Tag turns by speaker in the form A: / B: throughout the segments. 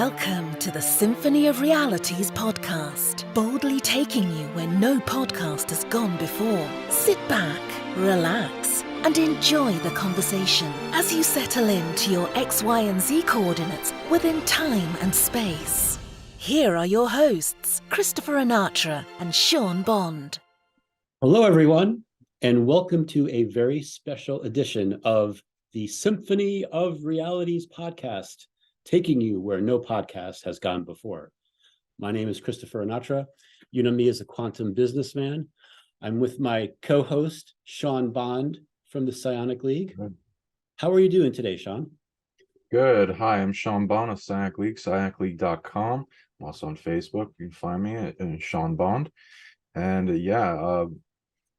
A: Welcome to the Symphony of Realities podcast, boldly taking you where no podcast has gone before. Sit back, relax, and enjoy the conversation as you settle into your X, Y, and Z coordinates within time and space. Here are your hosts, Christopher Anatra and Sean Bond.
B: Hello, everyone, and welcome to a very special edition of the Symphony of Realities podcast, taking you where no podcast has gone before. My name is Christopher Anatra. You know me as a quantum businessman. I'm with my co-host, Sean Bond from the PsionicLeague. How are you doing today, Sean?
C: Good. Hi, I'm Sean Bond of PsionicLeague, PsionicLeague.com. I'm also on Facebook. You can find me at Sean Bond. And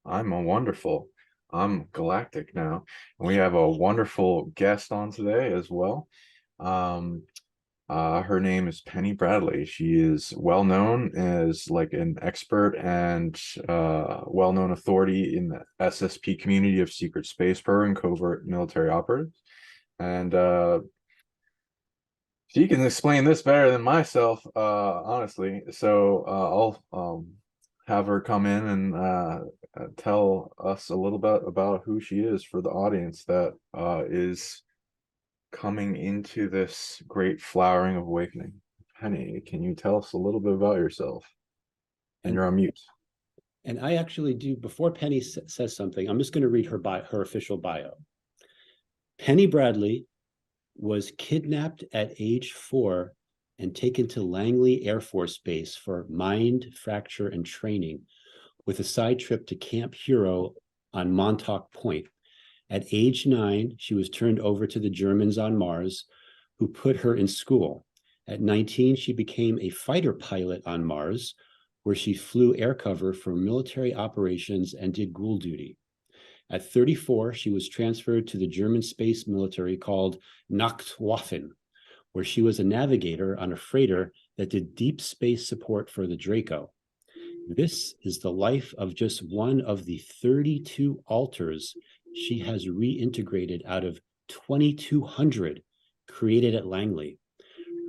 C: I'm wonderful. I'm Galactic now. And we have a wonderful guest on today as well. Her name is Penny Bradley. She is well known as like an expert and well-known authority in the SSP community of secret space program and covert military operatives. And she can explain this better than myself, honestly. So I'll have her come in and tell us a little bit about who she is for the audience that is coming into this great flowering of awakening. Penny, can you tell us a little bit about yourself? And you're on mute.
B: And I actually do, before Penny says something, I'm just going to read her official bio. Penny Bradley was kidnapped at age 4 and taken to Langley Air Force Base for mind fracture and training, with a side trip to Camp Hero on Montauk Point. At age 9, she was turned over to the Germans on Mars, who put her in school. At 19, she became a fighter pilot on Mars, where she flew air cover for military operations and did ghoul duty. At 34, she was transferred to the German space military called Nachtwaffen, where she was a navigator on a freighter that did deep space support for the Draco. This is the life of just one of the 32 alters she has reintegrated out of 2,200 created at Langley.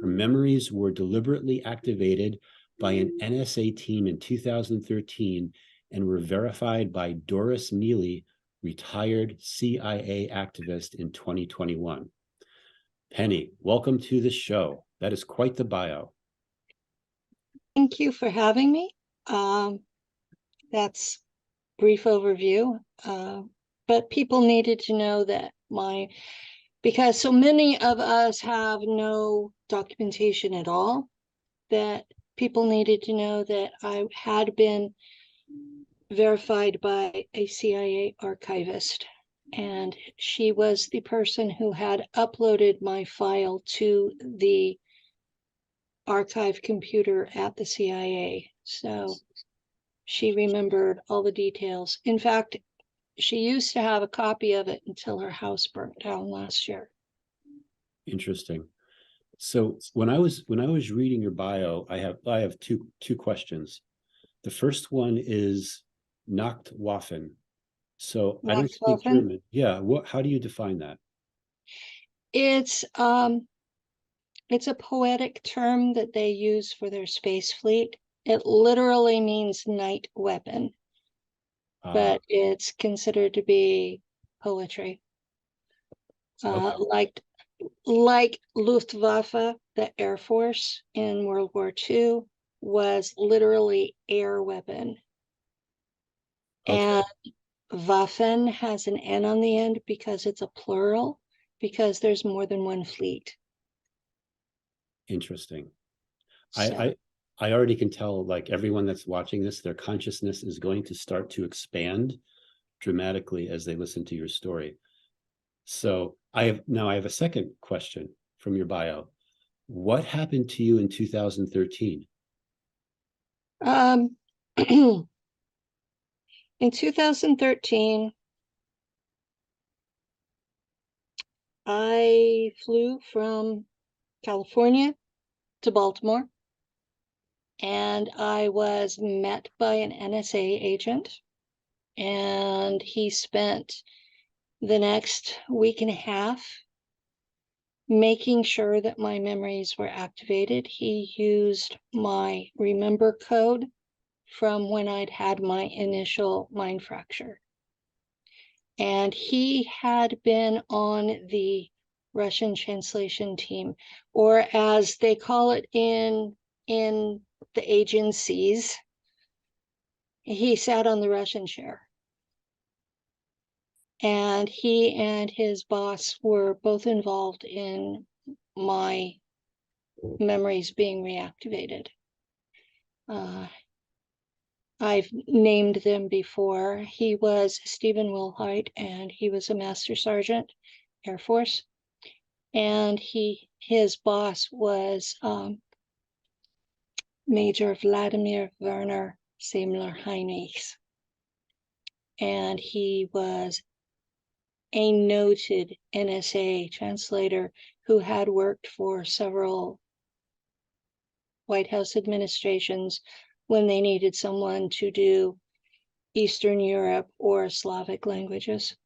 B: Her memories were deliberately activated by an NSA team in 2013 and were verified by Doris Neely, retired CIA activist, in 2021. Penny, welcome to the show. That is quite the bio.
D: Thank you for having me. That's brief overview. But people needed to know that because so many of us have no documentation at all, that people needed to know that I had been verified by a CIA archivist, and she was the person who had uploaded my file to the archive computer at the CIA. So she remembered all the details. In fact, she used to have a copy of it until her house burnt down last year.
B: Interesting. So when I was reading your bio, I have two questions. The first one is Nachtwaffen. So I don't speak German. Yeah, how do you define that?
D: It's a poetic term that they use for their space fleet. It literally means night weapon. But it's considered to be poetry.
B: Okay.
D: Like Luftwaffe, the Air Force in World War II, was literally air weapon. Okay. And Waffen has an N on the end because it's a plural, because there's more than one fleet.
B: Interesting.
D: So.
B: I already can tell, like, everyone that's watching this, their consciousness is going to start to expand dramatically as they listen to your story. So I have a second question from your bio. What happened to you in 2013?
D: In 2013, I flew from California to Baltimore. And I was met by an NSA agent, and he spent the next week and a half making sure that my memories were activated. He used my remember code from when I'd had my initial mind fracture. And he had been on the Russian translation team, or as they call it in the agencies, he sat on the Russian chair. And he and his boss were both involved in my memories being reactivated. I've named them before. He was Stephen Wilhite, and he was a Master Sergeant, Air Force. And his boss was Major Vladimir Werner Semler-Heinrichs. And he was a noted NSA translator who had worked for several White House administrations when they needed someone to do Eastern Europe or Slavic languages.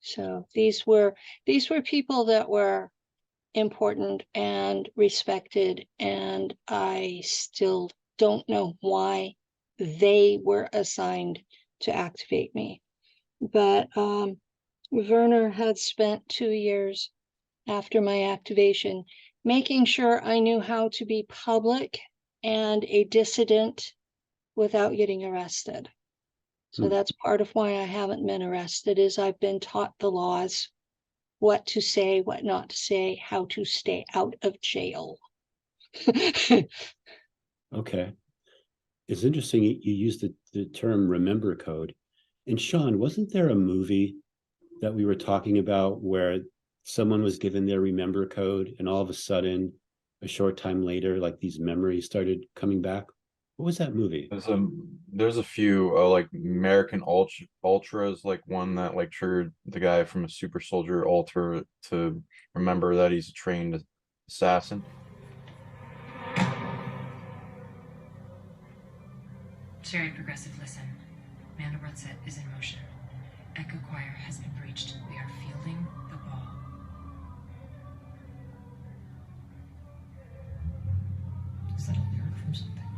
D: So these were people that were important and respected, and I still don't know why they were assigned to activate me. But Werner had spent 2 years after my activation making sure I knew how to be public and a dissident without getting arrested. So that's part of why I haven't been arrested, is I've been taught the laws, what to say, what not to say, how to stay out of jail.
B: Okay. It's interesting you used the term remember code. And Sean, wasn't there a movie that we were talking about where someone was given their remember code and all of a sudden, a short time later, like these memories started coming back? What was that movie?
C: There's a few like American Ultras, like one that like triggered the guy from a super soldier Ultra to remember that he's a trained assassin.
E: Cherry Progressive, listen. Mandelbrot set is in motion. Echo Choir has been breached. We are fielding the ball. Is that a lyric from something?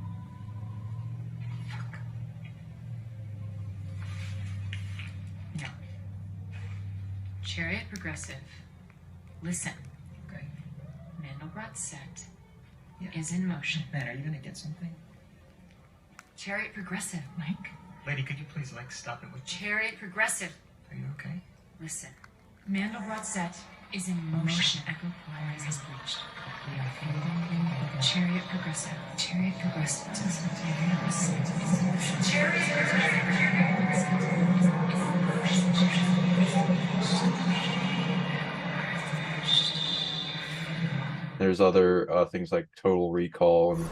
E: Fuck. No. Chariot Progressive, listen. Okay. Mandelbrot set is in motion.
F: Man, are you gonna get something?
E: Chariot Progressive, Mike.
F: Lady, could you please, like, stop it with...
E: Chariot Progressive.
F: Are you okay?
E: Listen. Mandelbrot set is in motion. Echo Choir has breached. We are fielding the Chariot Progressive. Chariot Progressive. Chariot Progressive. Chariot
C: There's other things like Total Recall and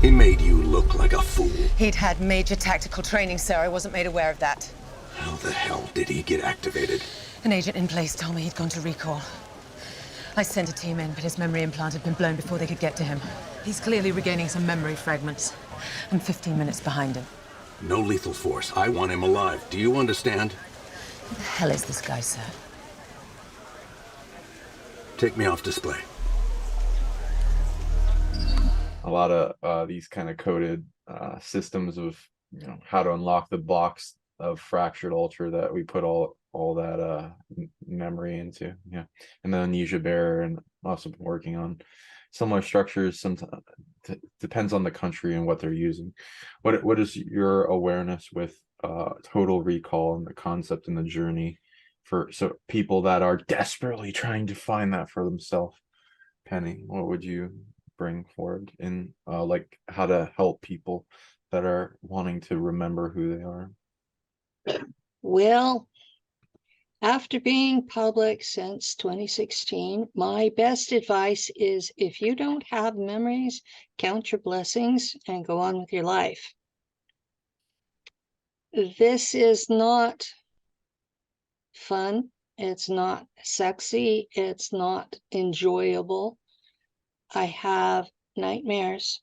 G: He made you look like a fool.
H: He'd had major tactical training, sir. I wasn't made aware of that.
G: How the hell did he get activated?
H: An agent in place told me he'd gone to recall. I sent a team in, but his memory implant had been blown before they could get to him. He's clearly regaining some memory fragments. I'm 15 minutes behind him.
G: No lethal force. I want him alive. Do you understand?
H: Who the hell is this guy, sir?
G: Take me off display.
C: a lot of these kind of coded systems of how to unlock the box of fractured ultra that we put all that memory into. Yeah, and the amnesia bearer, and also been working on similar structures. Sometimes depends on the country and what they're using. What is your awareness with total recall and the concept and the journey for people that are desperately trying to find that for themselves? Penny, what would you bring forward in like how to help people that are wanting to remember who they are?
D: Well, after being public since 2016, my best advice is, if you don't have memories, count your blessings and go on with your life. This is not fun. It's not sexy. It's not enjoyable. I have nightmares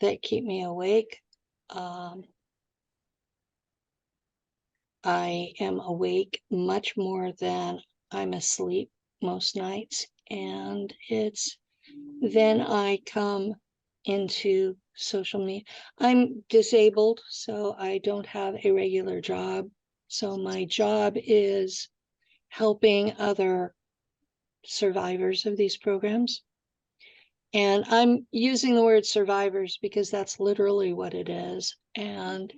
D: that keep me awake. I am awake much more than I'm asleep most nights. And then I come into social media. I'm disabled, so I don't have a regular job. So my job is helping other survivors of these programs. And I'm using the word survivors because that's literally what it is. And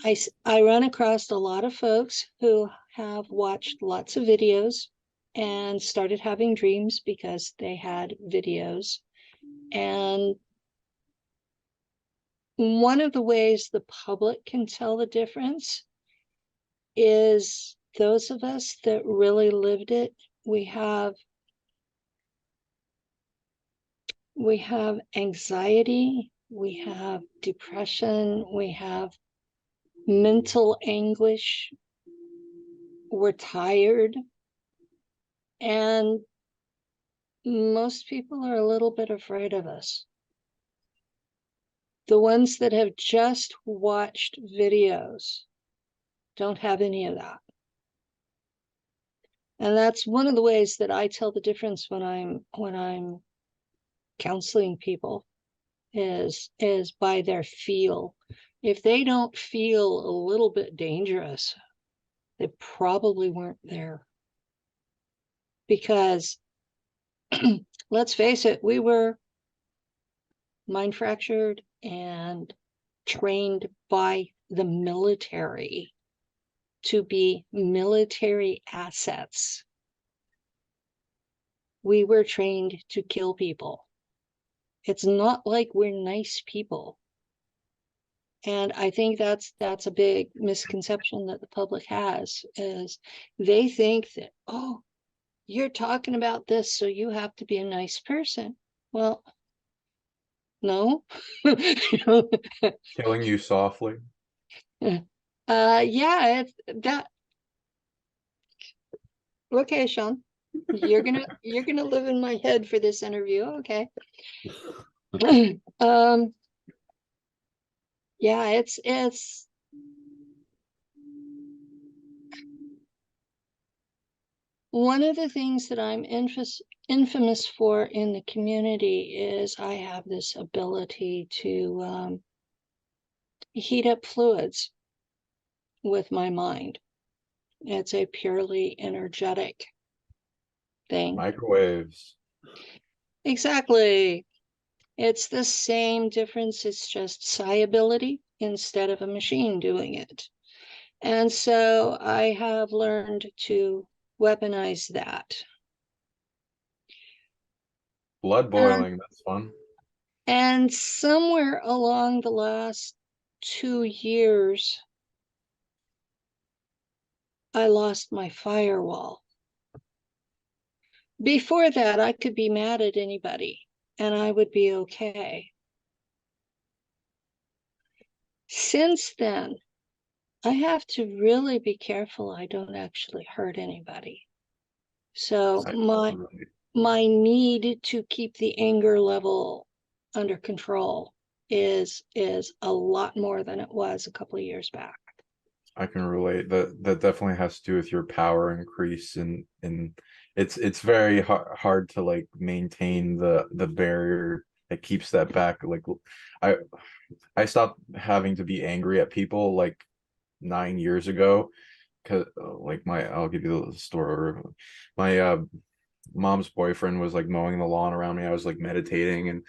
D: I run across a lot of folks who have watched lots of videos and started having dreams because they had videos. And one of the ways the public can tell the difference is those of us that really lived it. We have anxiety, we have depression, we have mental anguish, we're tired, and most people are a little bit afraid of us. The ones that have just watched videos don't have any of that. And that's one of the ways that I tell the difference when I'm counseling people is by their feel. If they don't feel a little bit dangerous, they probably weren't there. Because let's face it, we were mind fractured and trained by the military to be military assets. We were trained to kill people. It's not like we're nice people. And I think that's a big misconception that the public has, is they think that, oh, you're talking about this, so you have to be a nice person. Well, no.
C: Killing you softly.
D: Yeah, it's that. Okay, Sean, you're gonna live in my head for this interview. Okay. Yeah, it's one of the things that I'm infamous for in the community is I have this ability to heat up fluids with my mind. It's a purely energetic thing.
C: Microwaves.
D: Exactly. It's the same difference. It's just psi ability instead of a machine doing it. And so I have learned to weaponize that.
C: Blood boiling, that's fun.
D: And somewhere along the last 2 years, I lost my firewall. Before that, I could be mad at anybody and I would be okay. Since then, I have to really be careful I don't actually hurt anybody. So my need to keep the anger level under control is a lot more than it was a couple of years back.
C: I can relate. That definitely has to do with your power increase, and it's very hard to like maintain the barrier that keeps that back. Like I stopped having to be angry at people like 9 years ago, because like I'll give you the story. My mom's boyfriend was like mowing the lawn around me. I was like meditating and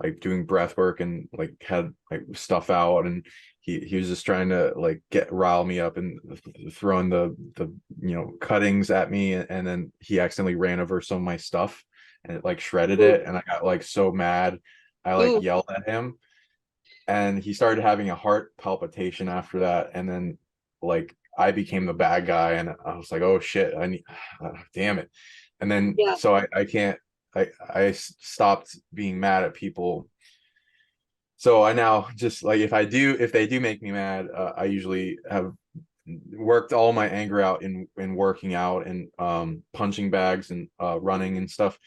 C: like doing breath work and like had like stuff out, and he was just trying to like rile me up and throwing the cuttings at me, and then he accidentally ran over some of my stuff and it like shredded it, and I got like so mad I like yelled at him, and he started having a heart palpitation after that, and then like I became the bad guy, and I was like, oh shit, I need damn it. And then so I can't, I stopped being mad at people. So I now just like if they do make me mad, I usually have worked all my anger out in working out and punching bags and running and stuff.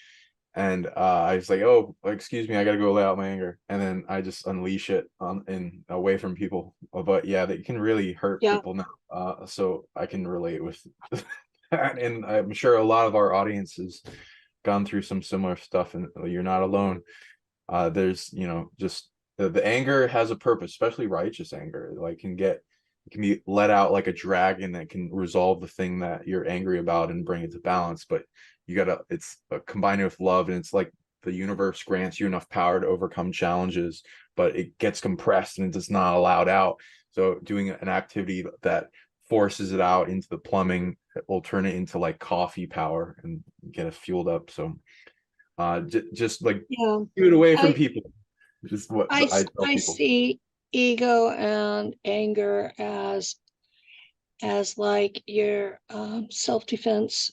C: And I was like, oh, excuse me, I gotta go let out my anger, and then I just unleash it on and away from people. But yeah, that can really hurt
D: Yeah.
C: people now. So I can relate with that, and I'm sure a lot of our audience has gone through some similar stuff, and you're not alone. There's, you know, just the anger has a purpose, especially righteous anger. Like it can be let out like a dragon that can resolve the thing that you're angry about and bring it to balance. But you gotta, it's combined with love, and it's like the universe grants you enough power to overcome challenges, but it gets compressed and it's not allowed out. So doing an activity that forces it out into the plumbing will turn it into like coffee power and get it fueled up. So just like
D: Yeah.
C: keep it away from
D: I
C: people. Just what
D: I
C: I tell
D: I
C: people.
D: see ego and anger as like your self-defense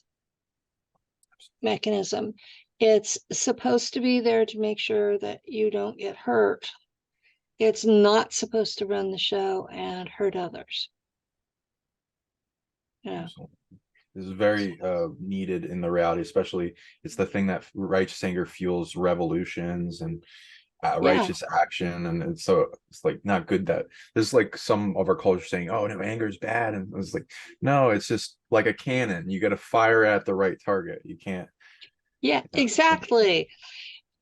D: mechanism. It's supposed to be there to make sure that you don't get hurt. It's not supposed to run the show and hurt others. Yeah.
C: This is very needed in the reality, especially it's the thing that righteous anger fuels revolutions and
D: Yeah.
C: righteous action. And it's like not good that there's like some of our culture saying, oh no, anger is bad. And it's like, no, it's just like a cannon. You got to fire at the right target. You can't.
D: Yeah,
C: You know,
D: exactly.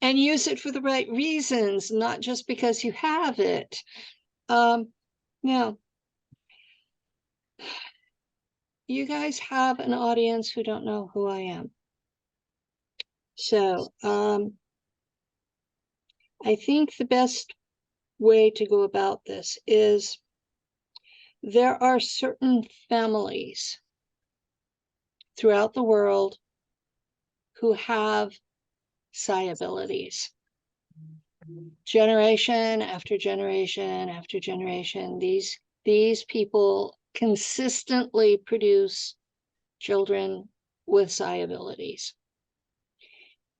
D: And use it for the right reasons, not just because you have it. Now, you guys have an audience who don't know who I am. So I think the best way to go about this is there are certain families throughout the world who have psi abilities. Generation after generation after generation, these people consistently produce children with psi abilities.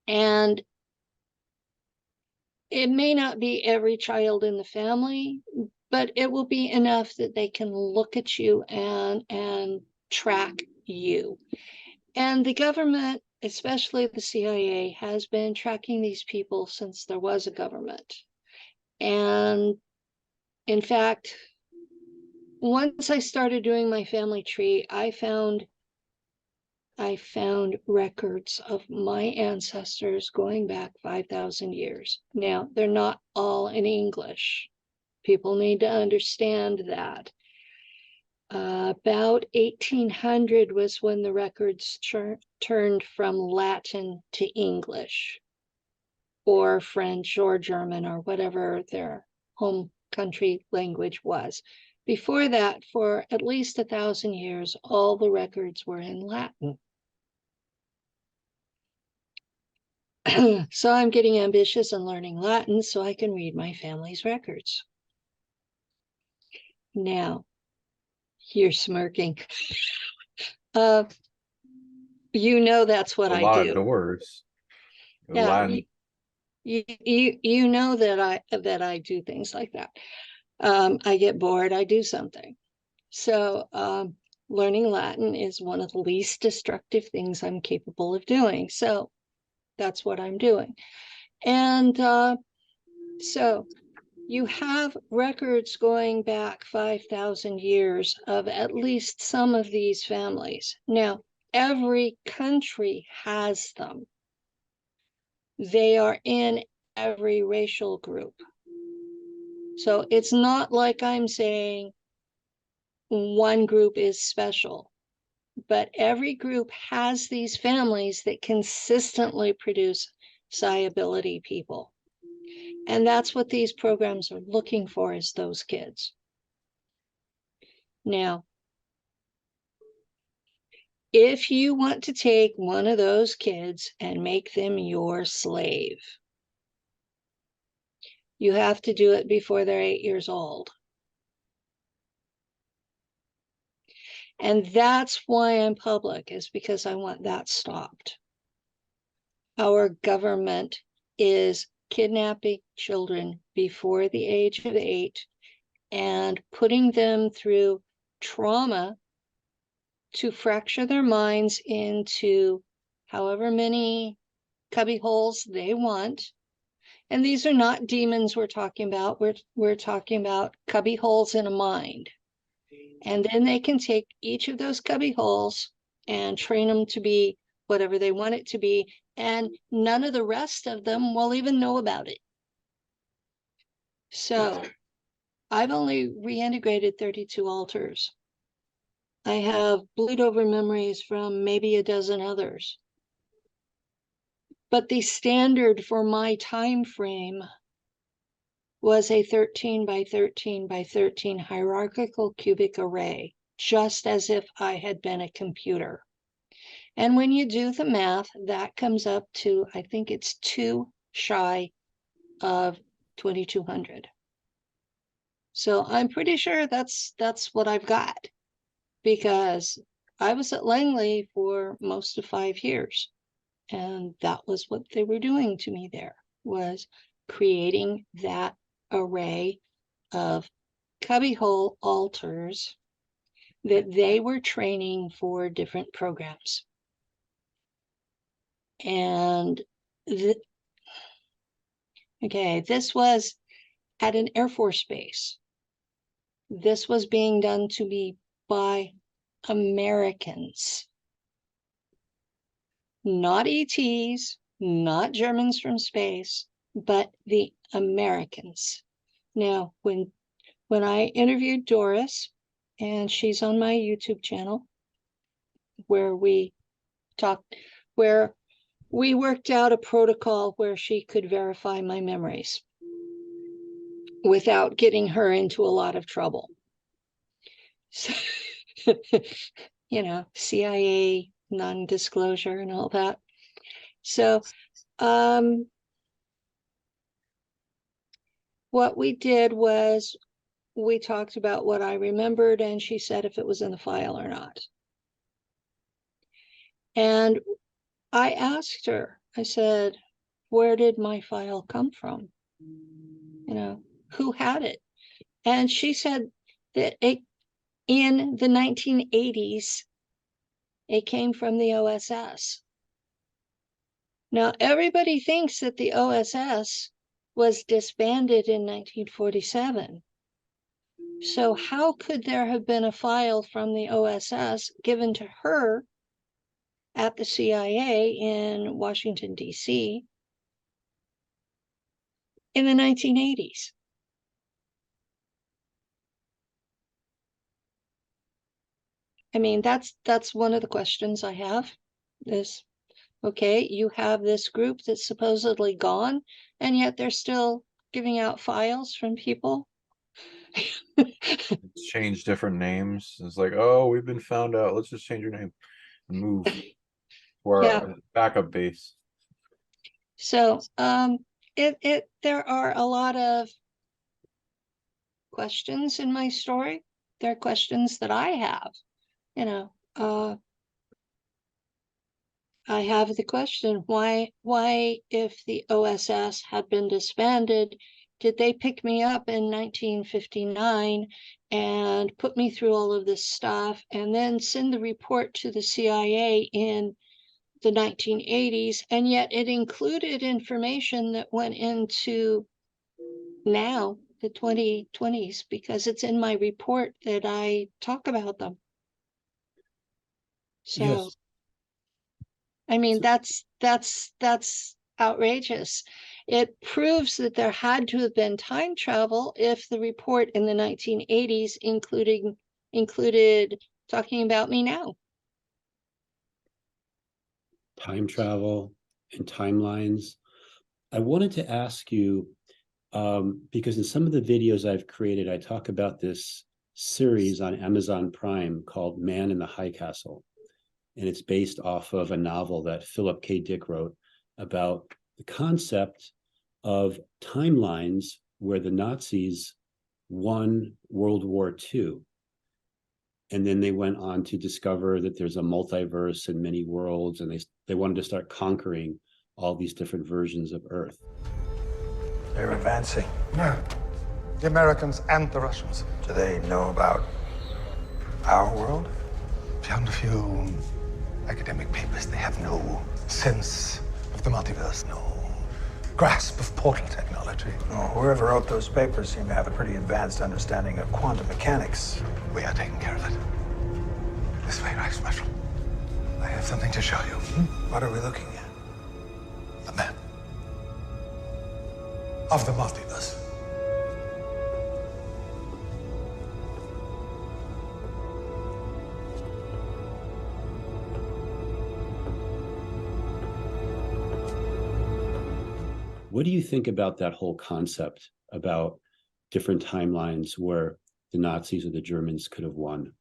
D: And it may not be every child in the family, but it will be enough that they can look at you and track you. And the government, especially the CIA, has been tracking these people since there was a government. And in fact, once I started doing my family tree, I found records of my ancestors going back 5,000 years. Now, they're not all in English. People need to understand that. About 1800 was when the records turned from Latin to English, or French or German or whatever their home country language was. Before that, for at least 1,000 years, all the records were in Latin. So I'm getting ambitious and learning Latin so I can read my family's records. Now, you're smirking. You know that's what
C: a
D: I
C: lot
D: do.
C: of doors.
D: Yeah, you know that I do things like that. I get bored, I do something. So learning Latin is one of the least destructive things I'm capable of doing. So that's what I'm doing. And so you have records going back 5,000 years of at least some of these families. Now, every country has them. They are in every racial group. So it's not like I'm saying one group is special, but every group has these families that consistently produce psi ability people. And that's what these programs are looking for, is those kids. Now, if you want to take one of those kids and make them your slave, you have to do it before they're 8 years old. And that's why I'm public, is because I want that stopped. Our government is kidnapping children before the age of 8 and putting them through trauma to fracture their minds into however many cubby holes they want. And these are not demons we're talking about. We're talking about cubby holes in a mind. And then they can take each of those cubby holes and train them to be whatever they want it to be. And none of the rest of them will even know about it. So I've only reintegrated 32 alters. I have bleed over memories from maybe a dozen others. But the standard for my time frame was a 13 by 13 by 13 hierarchical cubic array, just as if I had been a computer. And when you do the math, that comes up to, I think it's 2 shy of 2200. So I'm pretty sure that's what I've got, because I was at Langley for most of 5 years. And that was what they were doing to me there, was creating that array of cubbyhole alters that they were training for different programs. And okay, this was at an Air Force base. This was being done to me by Americans. Not ETs, not Germans from space, but the Americans. Now, when I interviewed Doris, and she's on my YouTube channel, where we worked out a protocol where she could verify my memories without getting her into a lot of trouble. So, you know, CIA non-disclosure and all that. So what we did was we talked about what I remembered, and she said if it was in the file or not. And I asked her, I said, where did my file come from? You know, who had it? And she said that in the 1980s, it came from the OSS. Now, everybody thinks that the OSS was disbanded in 1947. So how could there have been a file from the OSS given to her at the CIA in Washington, D.C. in the 1980s? I mean, that's one of the questions I have is, okay, you have this group that's supposedly gone, and yet they're still giving out files from people.
C: Change different names. It's like, oh, we've been found out. Let's just change your name and move to our backup base.
D: So there are a lot of questions in my story. There are questions that I have. You know, I have the question, why if the OSS had been disbanded, did they pick me up in 1959 and put me through all of this stuff and then send the report to the CIA in the 1980s, and yet it included information that went into now the 2020s, because it's in my report that I talk about them. So
B: Yes.
D: I mean, that's outrageous. It proves that there had to have been time travel if the report in the 1980s included talking about me now.
B: Time travel and timelines. I wanted to ask you, because in some of the videos I've created, I talk about this series on Amazon Prime called Man in the High Castle. And it's based off of a novel that Philip K. Dick wrote about the concept of timelines where the Nazis won World War II. And then they went on to discover that there's a multiverse and many worlds, and they wanted to start conquering all these different versions of Earth.
I: They're advancing.
J: Yeah, the Americans and the Russians.
I: Do they know about our world?
J: Beyond a few academic papers, they have no sense of the multiverse, no grasp of portal technology.
I: Oh, whoever wrote those papers seemed to have a pretty advanced understanding of quantum mechanics.
J: We are taking care of it. This way, Rack Special. I have something to show you.
I: What are we looking at?
J: The map of the multiverse.
B: What do you think about that whole concept about different timelines where the Nazis or the Germans could have won?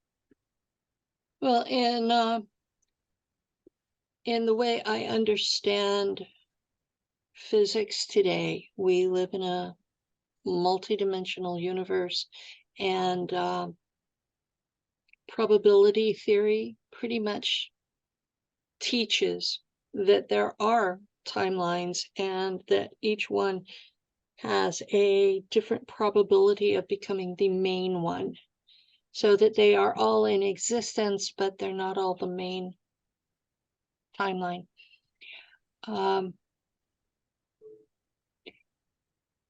D: Well, in the way I understand physics today, we live in a multidimensional universe, and probability theory pretty much teaches that there are timelines and that each one has a different probability of becoming the main one, so that they are all in existence, but they're not all the main timeline.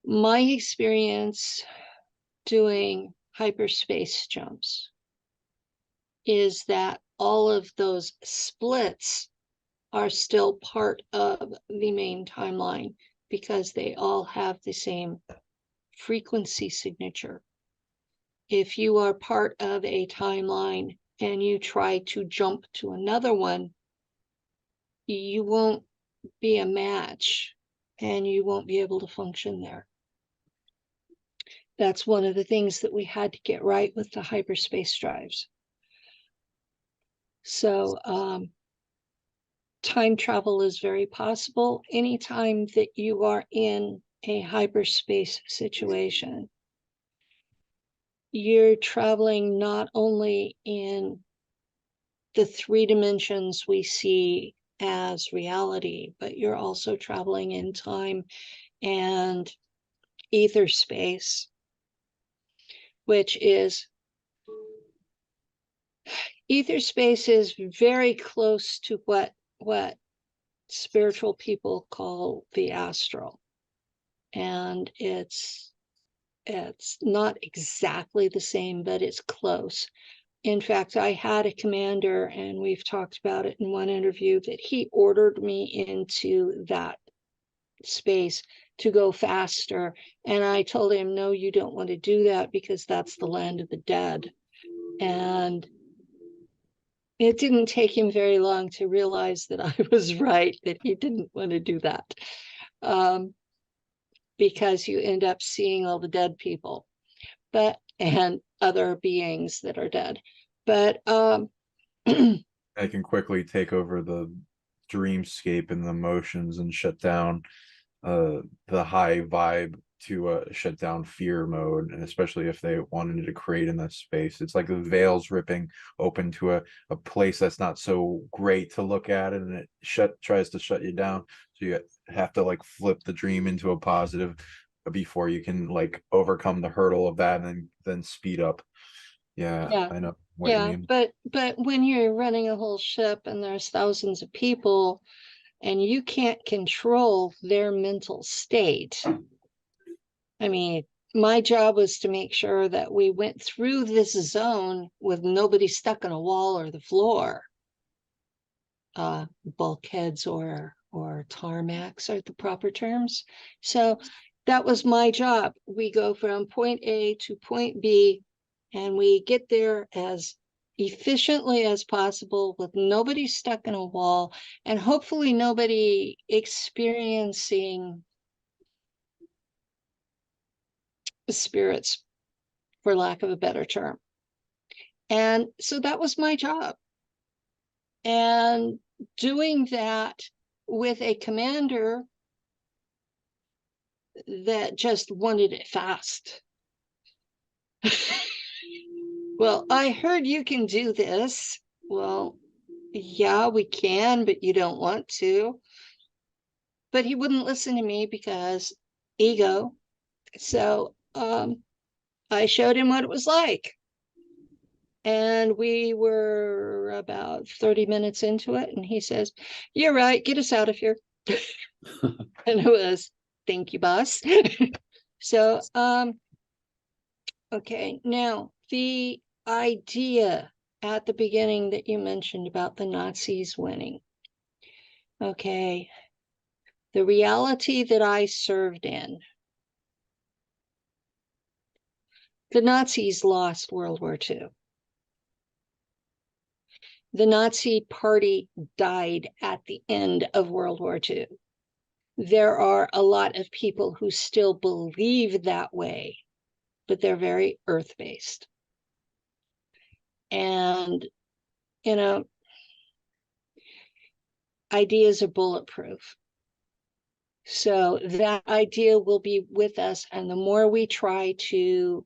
D: My experience doing hyperspace jumps is that all of those splits are still part of the main timeline because they all have the same frequency signature. If you are part of a timeline and you try to jump to another one, you won't be a match and you won't be able to function there. That's one of the things that we had to get right with the hyperspace drives. So time travel is very possible anytime that you are in a hyperspace situation. You're traveling not only in the 3 dimensions we see as reality, but you're also traveling in time and ether space, which is, ether space is very close to what spiritual people call the astral. And it's not exactly the same, but it's close. In fact, I had a commander, and we've talked about it in one interview, that he ordered me into that space to go faster. And I told him, no, you don't want to do that because that's the land of the dead. And it didn't take him very long to realize that I was right, that he didn't want to do that. Because you end up seeing all the dead people, and other beings that are dead. But
C: I can quickly take over the dreamscape and the emotions and shut down the high vibe to shut down fear mode, and especially if they wanted to create in that space. It's like the veil's ripping open to a place that's not so great to look at, and it tries to shut you down. So you have to like flip the dream into a positive before you can like overcome the hurdle of that and then speed up. Yeah, I know what you mean.
D: But when you're running a whole ship and there's thousands of people and you can't control their mental state. I mean, my job was to make sure that we went through this zone with nobody stuck on a wall or the floor. Bulkheads or tarmacs are the proper terms. So that was my job. We go from point A to point B, and we get there as efficiently as possible with nobody stuck in a wall, and hopefully nobody experiencing spirits, for lack of a better term. And so that was my job. And doing that with a commander that just wanted it fast. Well, I heard you can do this. Well, yeah, we can, but you don't want to. But he wouldn't listen to me because ego. So I showed him what it was like. And we were about 30 minutes into it. And he says, "You're right. Get us out of here." And it was, thank you, boss. So, okay, now the idea at the beginning that you mentioned about the Nazis winning. Okay, the reality that I served in, the Nazis lost World War II. The Nazi Party died at the end of World War II. There are a lot of people who still believe that way, but they're very earth-based. And, you know, ideas are bulletproof. So that idea will be with us. And the more we try to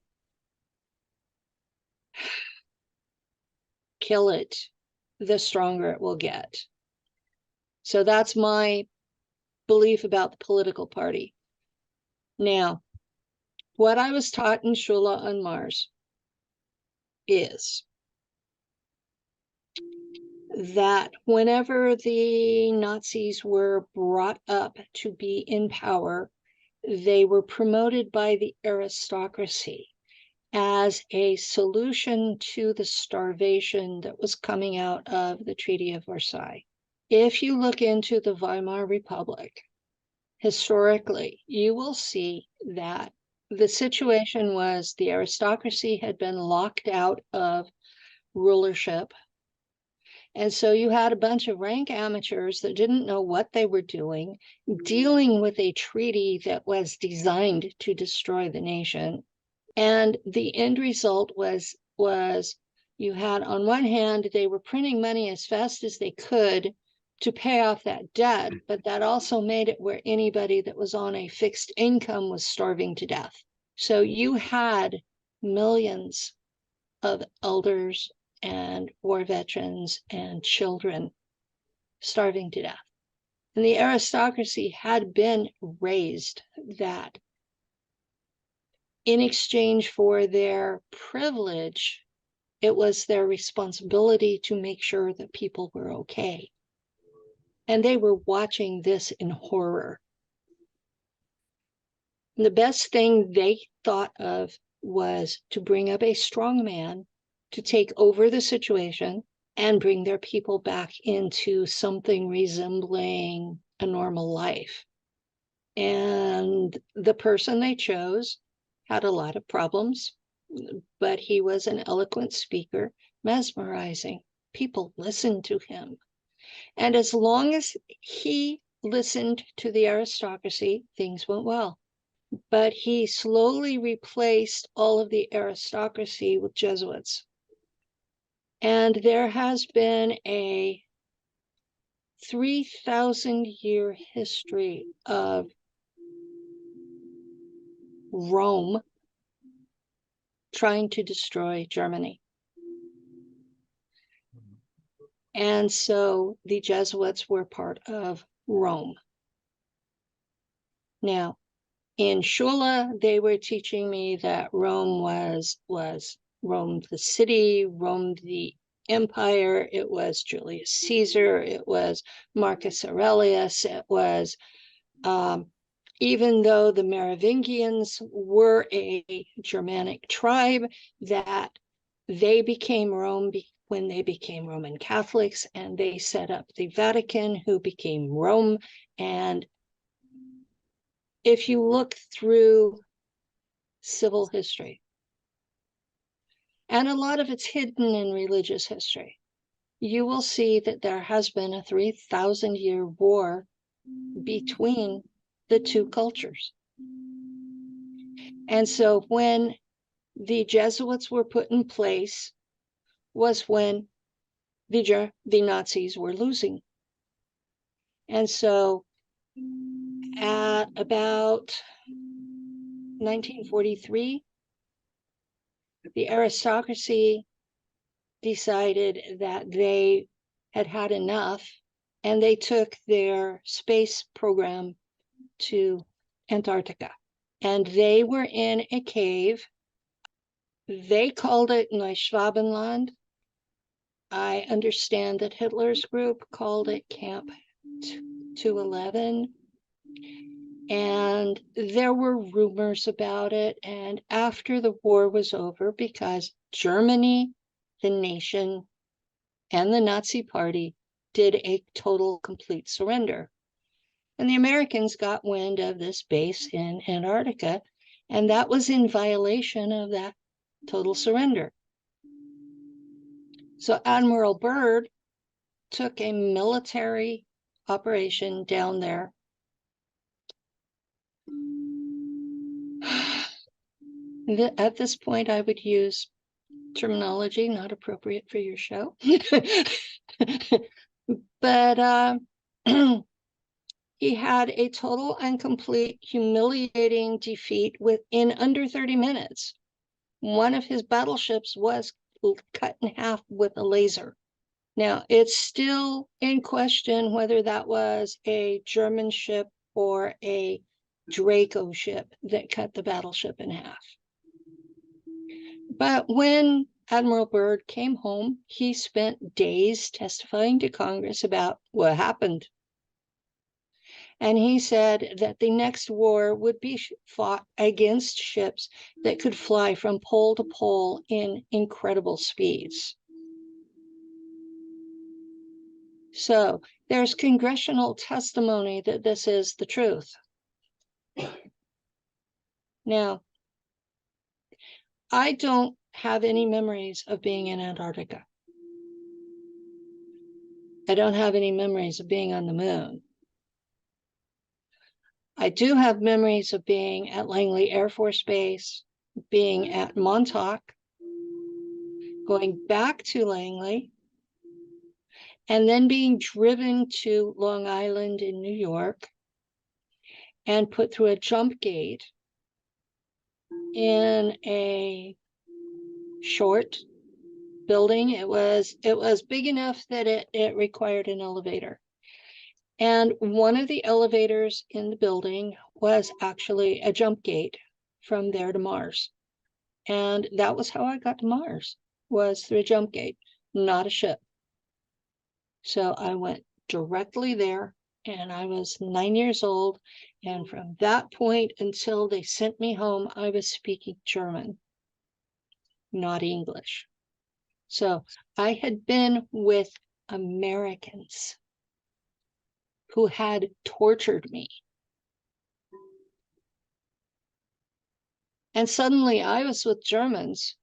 D: kill it, the stronger it will get. So that's my belief about the political party. Now, what I was taught in Shula on Mars is that whenever the Nazis were brought up to be in power, they were promoted by the aristocracy as a solution to the starvation that was coming out of the Treaty of Versailles. If you look into the Weimar Republic, historically, you will see that the situation was the aristocracy had been locked out of rulership. And so you had a bunch of rank amateurs that didn't know what they were doing, dealing with a treaty that was designed to destroy the nation. And the end result was you had, on one hand, they were printing money as fast as they could to pay off that debt, but that also made it where anybody that was on a fixed income was starving to death. So you had millions of elders and war veterans and children starving to death. And the aristocracy had been raised that in exchange for their privilege, it was their responsibility to make sure that people were okay. And they were watching this in horror. And the best thing they thought of was to bring up a strong man to take over the situation and bring their people back into something resembling a normal life. And the person they chose had a lot of problems, but he was an eloquent speaker, mesmerizing. People listened to him. And as long as he listened to the aristocracy, things went well. But he slowly replaced all of the aristocracy with Jesuits. And there has been a 3,000-year history of Rome trying to destroy Germany. And so the Jesuits were part of Rome. Now, in Shula, they were teaching me that Rome was Rome the city, Rome the empire, it was Julius Caesar, it was Marcus Aurelius, it was, even though the Merovingians were a Germanic tribe, that they became Rome when they became Roman Catholics, and they set up the Vatican, who became Rome. And if you look through civil history, and a lot of it's hidden in religious history, you will see that there has been a 3,000-year war between the two cultures. And so when the Jesuits were put in place was when the Nazis were losing. And so at about 1943, the aristocracy decided that they had had enough, and they took their space program to Antarctica. And they were in a cave. They called it Neuschwabenland. I understand that Hitler's group called it Camp to 11. And there were rumors about it. And after the war was over, because Germany, the nation, and the Nazi Party did a total, complete surrender. And the Americans got wind of this base in Antarctica, and that was in violation of that total surrender. So Admiral Byrd took a military operation down there. At this point, I would use terminology not appropriate for your show. But he had a total and complete humiliating defeat within under 30 minutes. One of his battleships was cut in half with a laser. Now, it's still in question whether that was a German ship or a Draco ship that cut the battleship in half. But when Admiral Byrd came home, he spent days testifying to Congress about what happened. And he said that the next war would be fought against ships that could fly from pole to pole in incredible speeds. So there's congressional testimony that this is the truth. Now, I don't have any memories of being in Antarctica. I don't have any memories of being on the moon. I do have memories of being at Langley Air Force Base, being at Montauk, going back to Langley, and then being driven to Long Island in New York and put through a jump gate in a short building. It was big enough that it required an elevator. And one of the elevators in the building was actually a jump gate from there to Mars. And that was how I got to Mars, was through a jump gate, not a ship. So I went directly there, and I was 9 years old. And from that point until they sent me home, I was speaking German, not English. So I had been with Americans who had tortured me. And suddenly I was with Germans,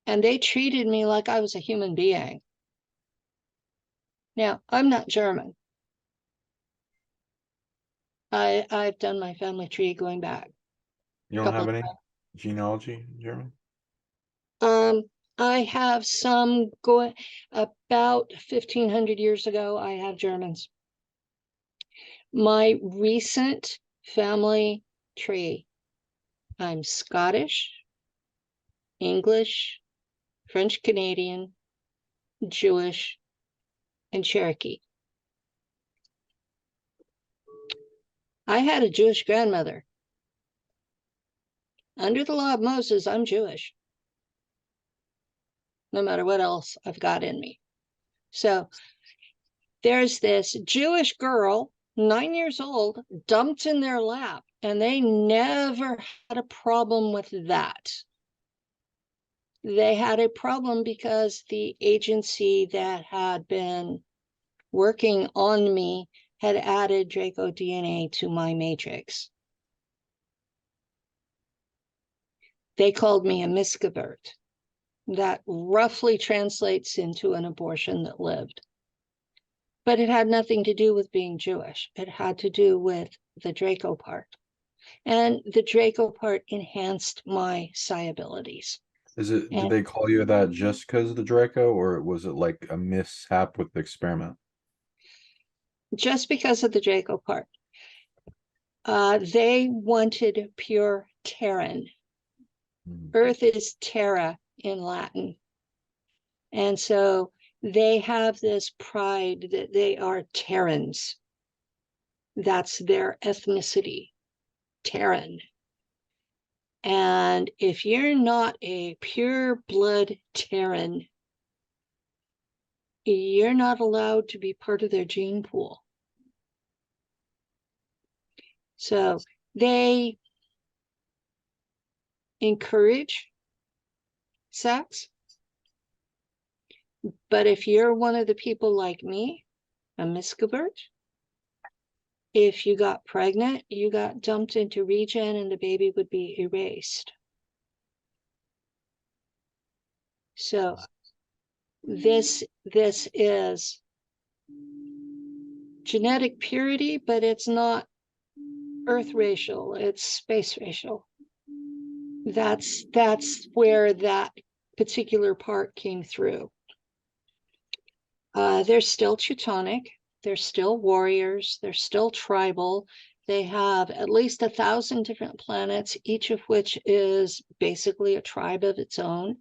D: and they treated me like I was a human being. Now, I'm not German. I've done my family tree going back.
C: You don't have any genealogy in German?
D: I have some going about 1,500 years ago. I have Germans. My recent family tree, I'm Scottish, English, French Canadian, Jewish, and Cherokee. I had a Jewish grandmother. Under the law of Moses, I'm Jewish, no matter what else I've got in me. So there's this Jewish girl, 9 years old, dumped in their lap, and they never had a problem with that. They had a problem because the agency that had been working on me had added Draco DNA to my matrix. They called me a misgevert. That roughly translates into an abortion that lived. But it had nothing to do with being Jewish. It had to do with the Draco part. And the Draco part enhanced my psi abilities.
C: Did they call you that just because of the Draco, or was it like a mishap with the experiment?
D: Just because of the Draco part. They wanted pure Terran. Earth is terra in Latin. And so they have this pride that they are Terrans. That's their ethnicity, Terran. And if you're not a pure blood Terran, you're not allowed to be part of their gene pool. So they encourage sex. But if you're one of the people like me, a miscavert, if you got pregnant, you got dumped into regen and the baby would be erased. So this is genetic purity, but it's not Earth racial, it's space racial. That's where that particular part came through. They're still Teutonic, they're still warriors, they're still tribal. They have at least 1,000 different planets, each of which is basically a tribe of its own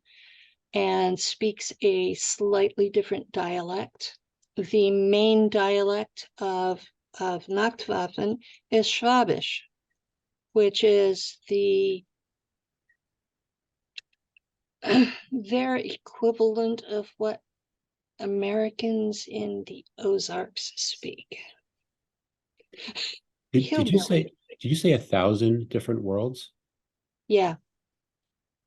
D: and speaks a slightly different dialect. The main dialect of Nachtwaffen is Schwabisch, which is their equivalent of what Americans in the Ozarks speak.
B: Did you say 1,000 different worlds?
D: Yeah.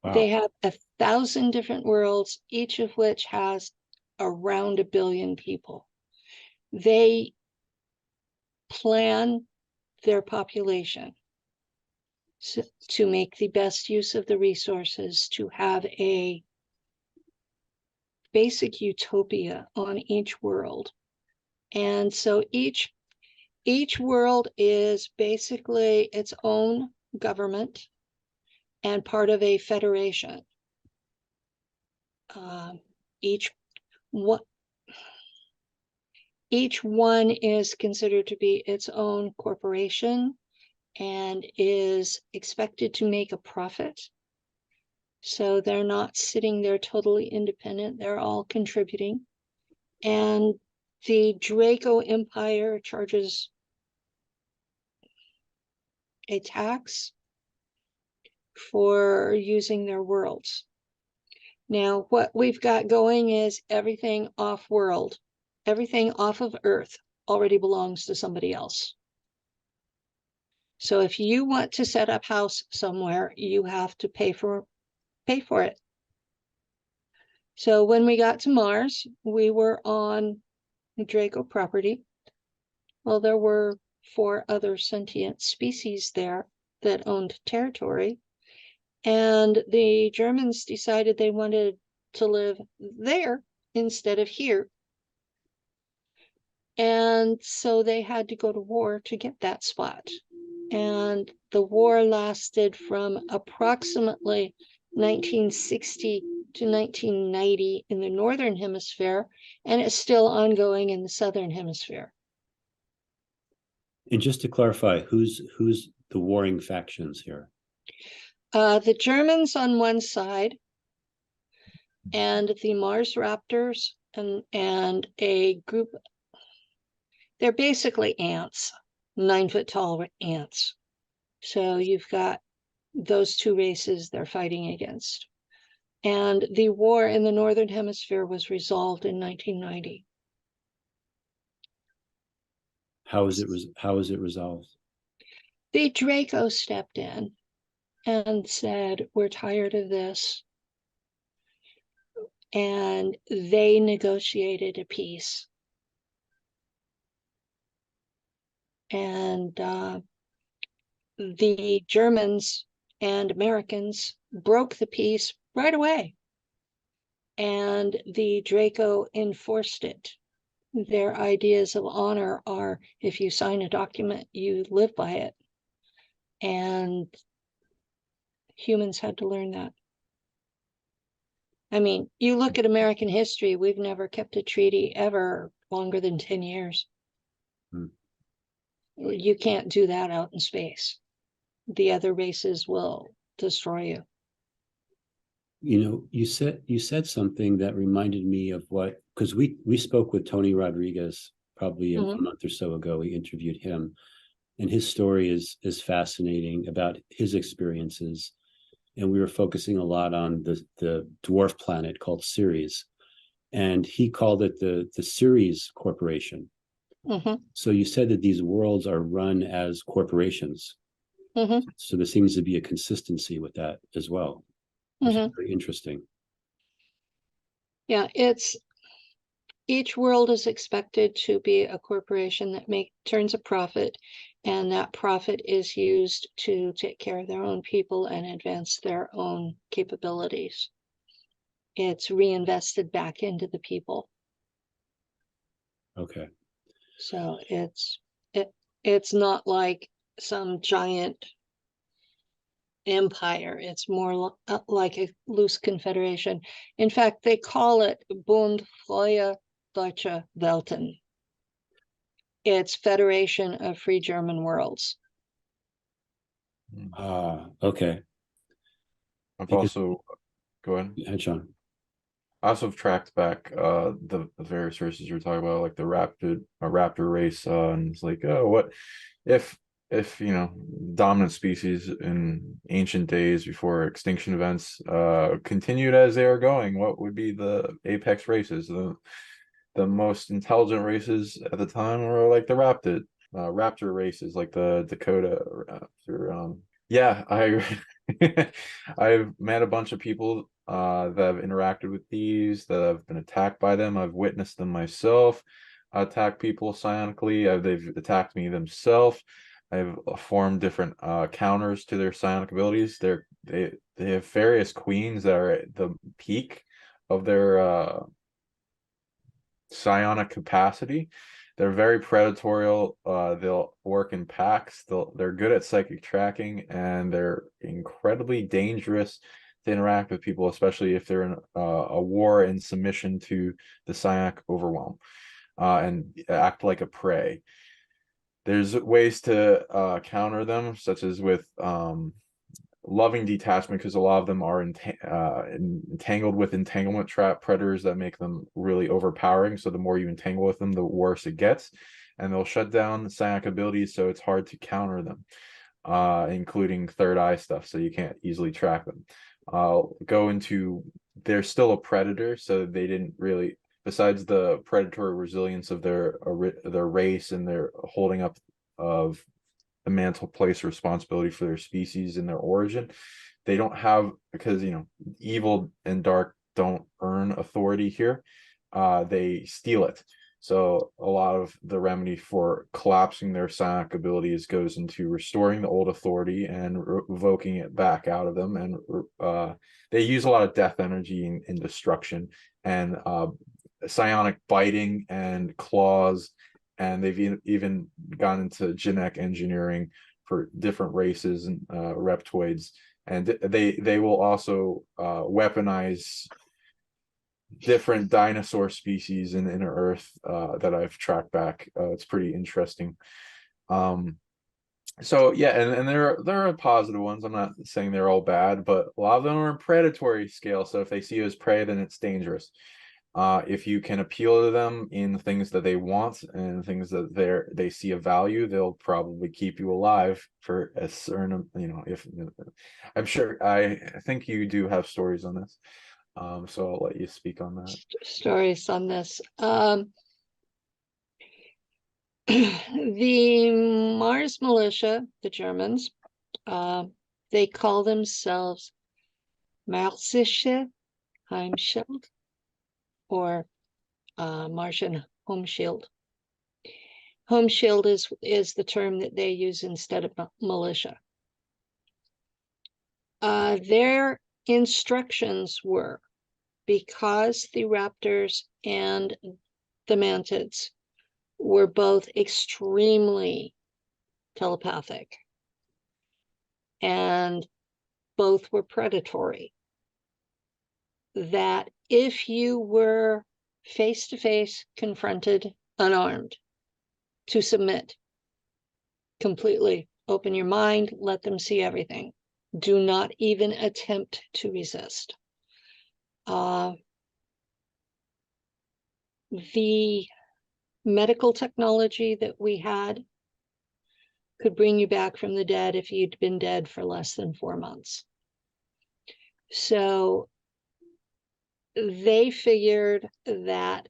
B: Wow.
D: They have 1,000 different worlds, each of which has around 1 billion people. They plan their population to make the best use of the resources, to have a basic utopia on each world. And so each world is basically its own government and part of a federation. Each one is considered to be its own corporation and is expected to make a profit. So they're not sitting there totally independent, they're all contributing. And the Draco Empire charges a tax for using their worlds. Now, what we've got going is everything off-world, everything off of Earth already belongs to somebody else. So if you want to set up house somewhere, you have to pay for it. So when we got to Mars, we were on Draco property. Well, there were 4 other sentient species there that owned territory. And the Germans decided they wanted to live there instead of here. And so they had to go to war to get that spot. And the war lasted from approximately 1960 to 1990 in the Northern Hemisphere, and it's still ongoing in the Southern Hemisphere.
B: And just to clarify, who's the warring factions here?
D: The Germans on one side, and the Mars Raptors, and a group. They're basically ants, 9-foot-tall ants. So you've got those 2 races they're fighting against. And the war in the Northern Hemisphere was resolved in 1990.
B: How is it resolved?
D: The Draco stepped in and said, we're tired of this. And they negotiated a peace. And the Germans and Americans broke the peace right away. And the Draco enforced it. Their ideas of honor are, if you sign a document, you live by it. And humans had to learn that. I mean, you look at American history, we've never kept a treaty ever longer than 10 years. You can't do that out in space. The other races will destroy you.
B: You know, you said something that reminded me of what, because we spoke with Tony Rodriguez probably a month or so ago. We interviewed him, and his story is fascinating about his experiences. And we were focusing a lot on the dwarf planet called Ceres, and he called it the Ceres Corporation.
D: Mhm.
B: So you said that these worlds are run as corporations.
D: Mhm.
B: So there seems to be a consistency with that as well, which is
D: Mhm.
B: very interesting.
D: Yeah, each world is expected to be a corporation that turns a profit, and that profit is used to take care of their own people and advance their own capabilities. It's reinvested back into the people.
B: Okay.
D: So it's not like some giant empire. It's more like a loose confederation. In fact, they call it Bund Freie Deutsche Welten. It's Federation of Free German Worlds.
B: Okay.
C: I've
B: Because,
C: also go ahead.
B: John.
C: I also have tracked back the various races you're talking about, like the raptor race, and it's like, oh, what if dominant species in ancient days before extinction events continued as they are going, what would be the apex races? The most intelligent races at the time were like the raptor races, like the Dakota Raptor. Yeah, I've met a bunch of people that have interacted with these, that have been attacked by them. I've witnessed them myself attack people psionically. They've attacked me themselves. I've formed different counters to their psionic abilities. They have various queens that are at the peak of their psionic capacity. They're very predatorial. They'll work in packs. They're good at psychic tracking, and they're incredibly dangerous to interact with people, especially if they're in a war in submission to the psionic overwhelm, and act like a prey. There's ways to counter them, such as with loving detachment, because a lot of them are entangled with entanglement trap predators that make them really overpowering. So the more you entangle with them, the worse it gets, and they'll shut down the psionic abilities, so it's hard to counter them, including third eye stuff, so you can't easily track them. They're still a predator, so they didn't really, besides the predatory resilience of their race and their holding up of the mantle place responsibility for their species and their origin, they don't have, because evil and dark don't earn authority here, they steal it. So a lot of the remedy for collapsing their psionic abilities goes into restoring the old authority and revoking it back out of them, and they use a lot of death energy and destruction, and psionic biting and claws, and they've even gone into genetic engineering for different races and reptoids, and they will also weaponize different dinosaur species in inner Earth that I've tracked back. It's pretty interesting. So yeah, and there are positive ones. I'm not saying they're all bad, but a lot of them are in predatory scale. So if they see you as prey, then it's dangerous. If you can appeal to them in things that they want and things that they see a value, they'll probably keep you alive for a certain, if I'm sure, I think you do have stories on this. So I'll let you speak on that.
D: Stories on this. The Mars militia, the Germans, they call themselves Marsische Heimschild, or Martian Home Shield. Home Shield is the term that they use instead of militia. Their instructions were, because the Raptors and the Mantids were both extremely telepathic and both were predatory, that if you were face to face confronted unarmed, to submit completely. Open your mind, let them see everything. Do not even attempt to resist. The medical technology that we had could bring you back from the dead if you'd been dead for less than 4 months. So they figured that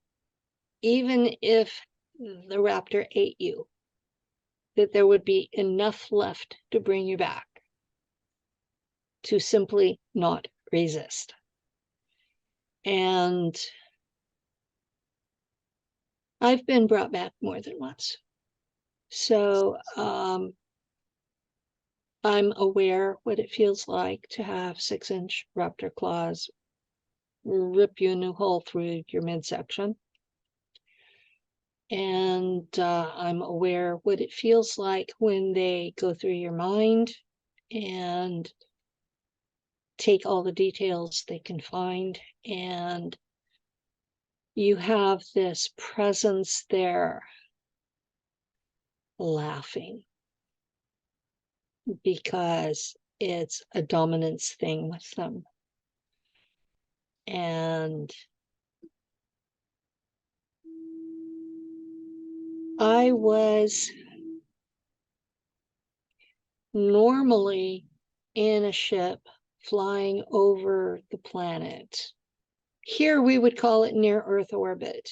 D: even if the raptor ate you, that there would be enough left to bring you back, to simply not resist. And I've been brought back more than once. So I'm aware what it feels like to have 6-inch raptor claws rip you a new hole through your midsection. And I'm aware what it feels like when they go through your mind and take all the details they can find. And you have this presence there laughing because it's a dominance thing with them. And I was normally in a ship flying over the planet. Here we would call it near Earth orbit.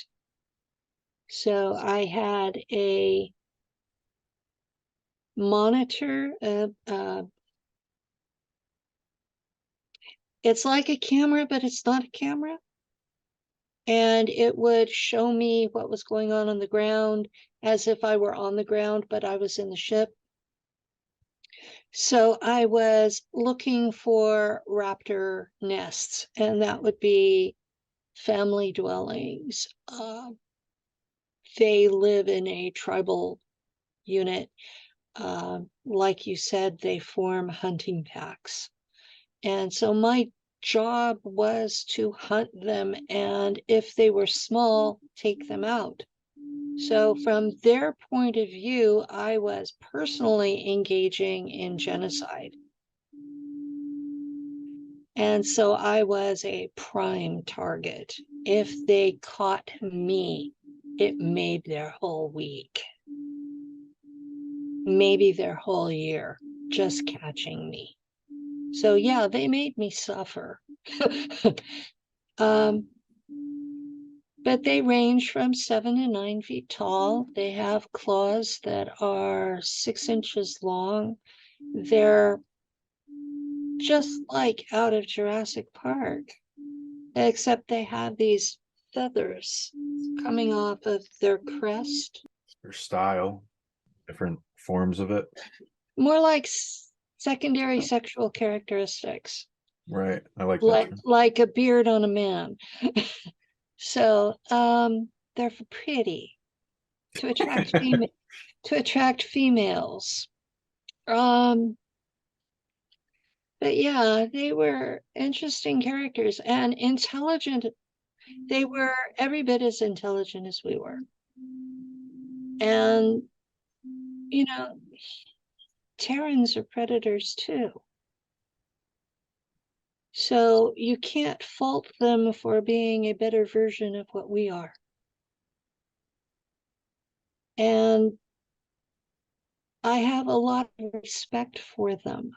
D: So I had a monitor, it's like a camera, but it's not a camera. And it would show me what was going on the ground as if I were on the ground, but I was in the ship. So I was looking for raptor nests, and that would be family dwellings. They live in a tribal unit. Like you said, they form hunting packs. And so my job was to hunt them, and if they were small, take them out. So from their point of view, I was personally engaging in genocide. And so I was a prime target. If they caught me, it made their whole week, maybe their whole year, just catching me. So yeah, they made me suffer. But they range from 7 to 9 feet tall. They have claws that are 6 inches long. They're just like out of Jurassic Park, except they have these feathers coming off of their crest.
C: Their style, different forms of it.
D: More like secondary sexual characteristics.
C: Right. I like that.
D: Like a beard on a man. So they're pretty to attract females. But yeah, they were interesting characters and intelligent. They were every bit as intelligent as we were. And, you know, Terrans are predators too. So you can't fault them for being a better version of what we are. And I have a lot of respect for them.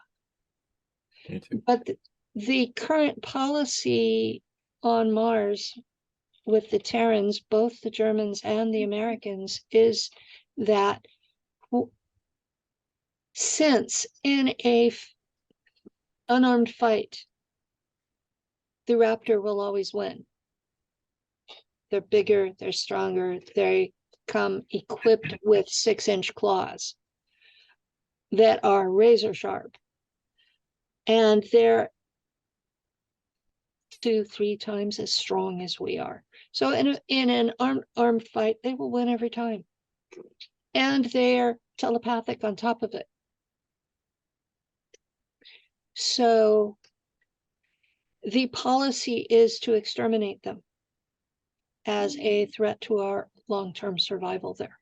C: Me too.
D: But the current policy on Mars with the Terrans, both the Germans and the Americans, is that since in a unarmed fight, the Raptor will always win. They're bigger, they're stronger, they come equipped with 6-inch claws that are razor sharp. And they're 2-3 times as strong as we are. So in an armed fight, they will win every time. And they're telepathic on top of it. So the policy is to exterminate them as a threat to our long-term survival there.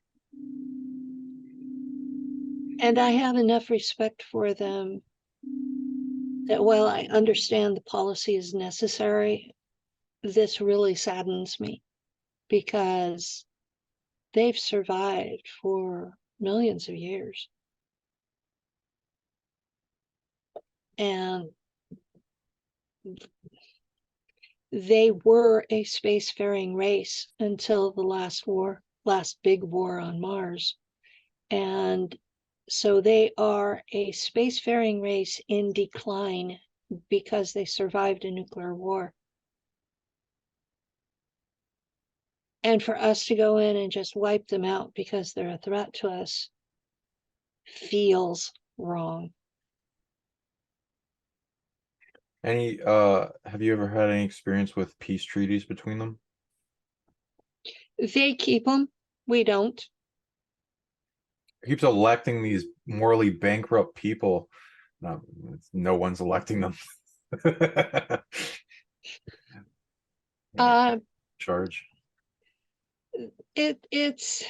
D: And I have enough respect for them that while I understand the policy is necessary, this really saddens me because they've survived for millions of years. And they were a spacefaring race until the last war. last big war on Mars. And so they are a spacefaring race in decline because they survived a nuclear war. And for us to go in and just wipe them out because they're a threat to us feels wrong.
C: Have you ever had any experience with peace treaties between them?
D: They keep them, we don't.
C: It keeps electing these morally bankrupt people. No one's electing them. Charge.
D: It's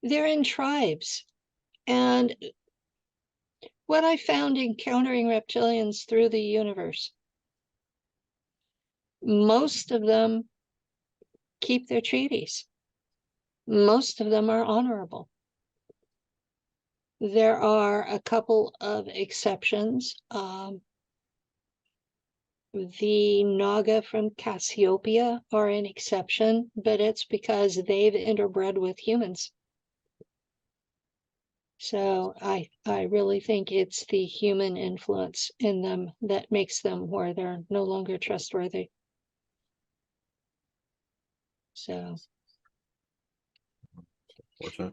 D: they're in tribes. And what I found encountering reptilians through the universe, most of them keep their treaties. Most of them are honorable. There are a couple of exceptions. The Naga from Cassiopeia are an exception, but it's because they've interbred with humans. So I really think it's the human influence in them that makes them where they're no longer trustworthy. So,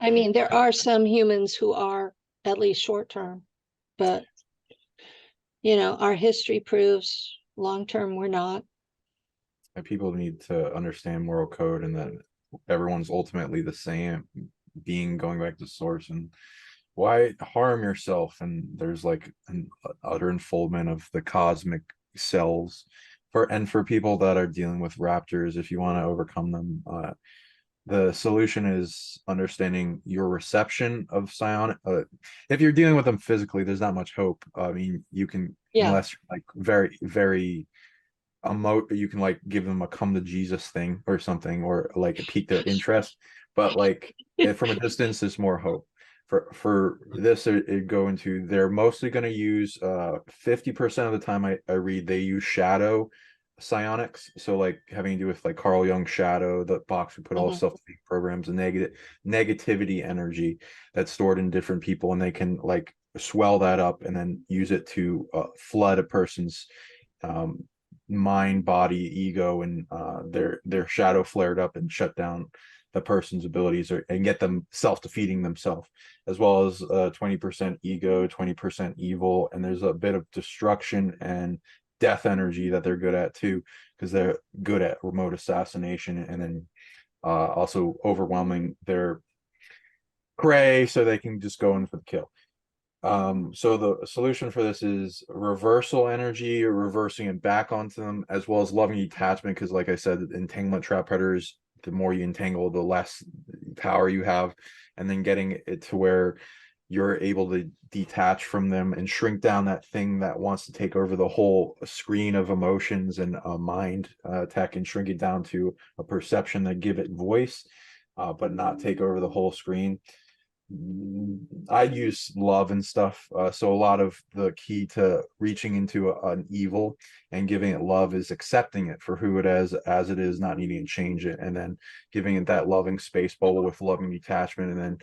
D: I mean, there are some humans who are at least short term, but you know, our history proves long term we're not.
C: And people need to understand moral code and that everyone's ultimately the same being, going back to source. And why harm yourself? And there's like an utter unfoldment of the cosmic selves for people that are dealing with raptors. If you want to overcome them, the solution is understanding your reception of psionic. If you're dealing with them physically, there's not much hope. I mean, you can, unless you're like very, very you can like give them a come to Jesus thing or something, or like pique their interest. But like from a distance, there's more hope. For this, it go into, they're mostly going to use 50% of the time I read, they use shadow psionics, so like having to do with like Carl Jung's shadow, the box who put all self-defeating programs and negativity energy that's stored in different people, and they can like swell that up and then use it to flood a person's mind, body, ego, and their shadow flared up and shut down the person's abilities, and get them self-defeating themselves, as well as 20% ego, 20% evil, and there's a bit of destruction and death energy that they're good at too, because they're good at remote assassination, and then also overwhelming their prey so they can just go in for the kill. So the solution for this is reversal energy, or reversing it back onto them, as well as loving detachment, because like I said, entanglement trap predators, the more you entangle, the less power you have, and then getting it to where you're able to detach from them and shrink down that thing that wants to take over the whole screen of emotions and mind tech, and shrink it down to a perception that give it voice, but not take over the whole screen. I use love and stuff, so a lot of the key to reaching into an evil and giving it love is accepting it for who it is, as it is, not needing to change it, and then giving it that loving space bubble with loving detachment. And then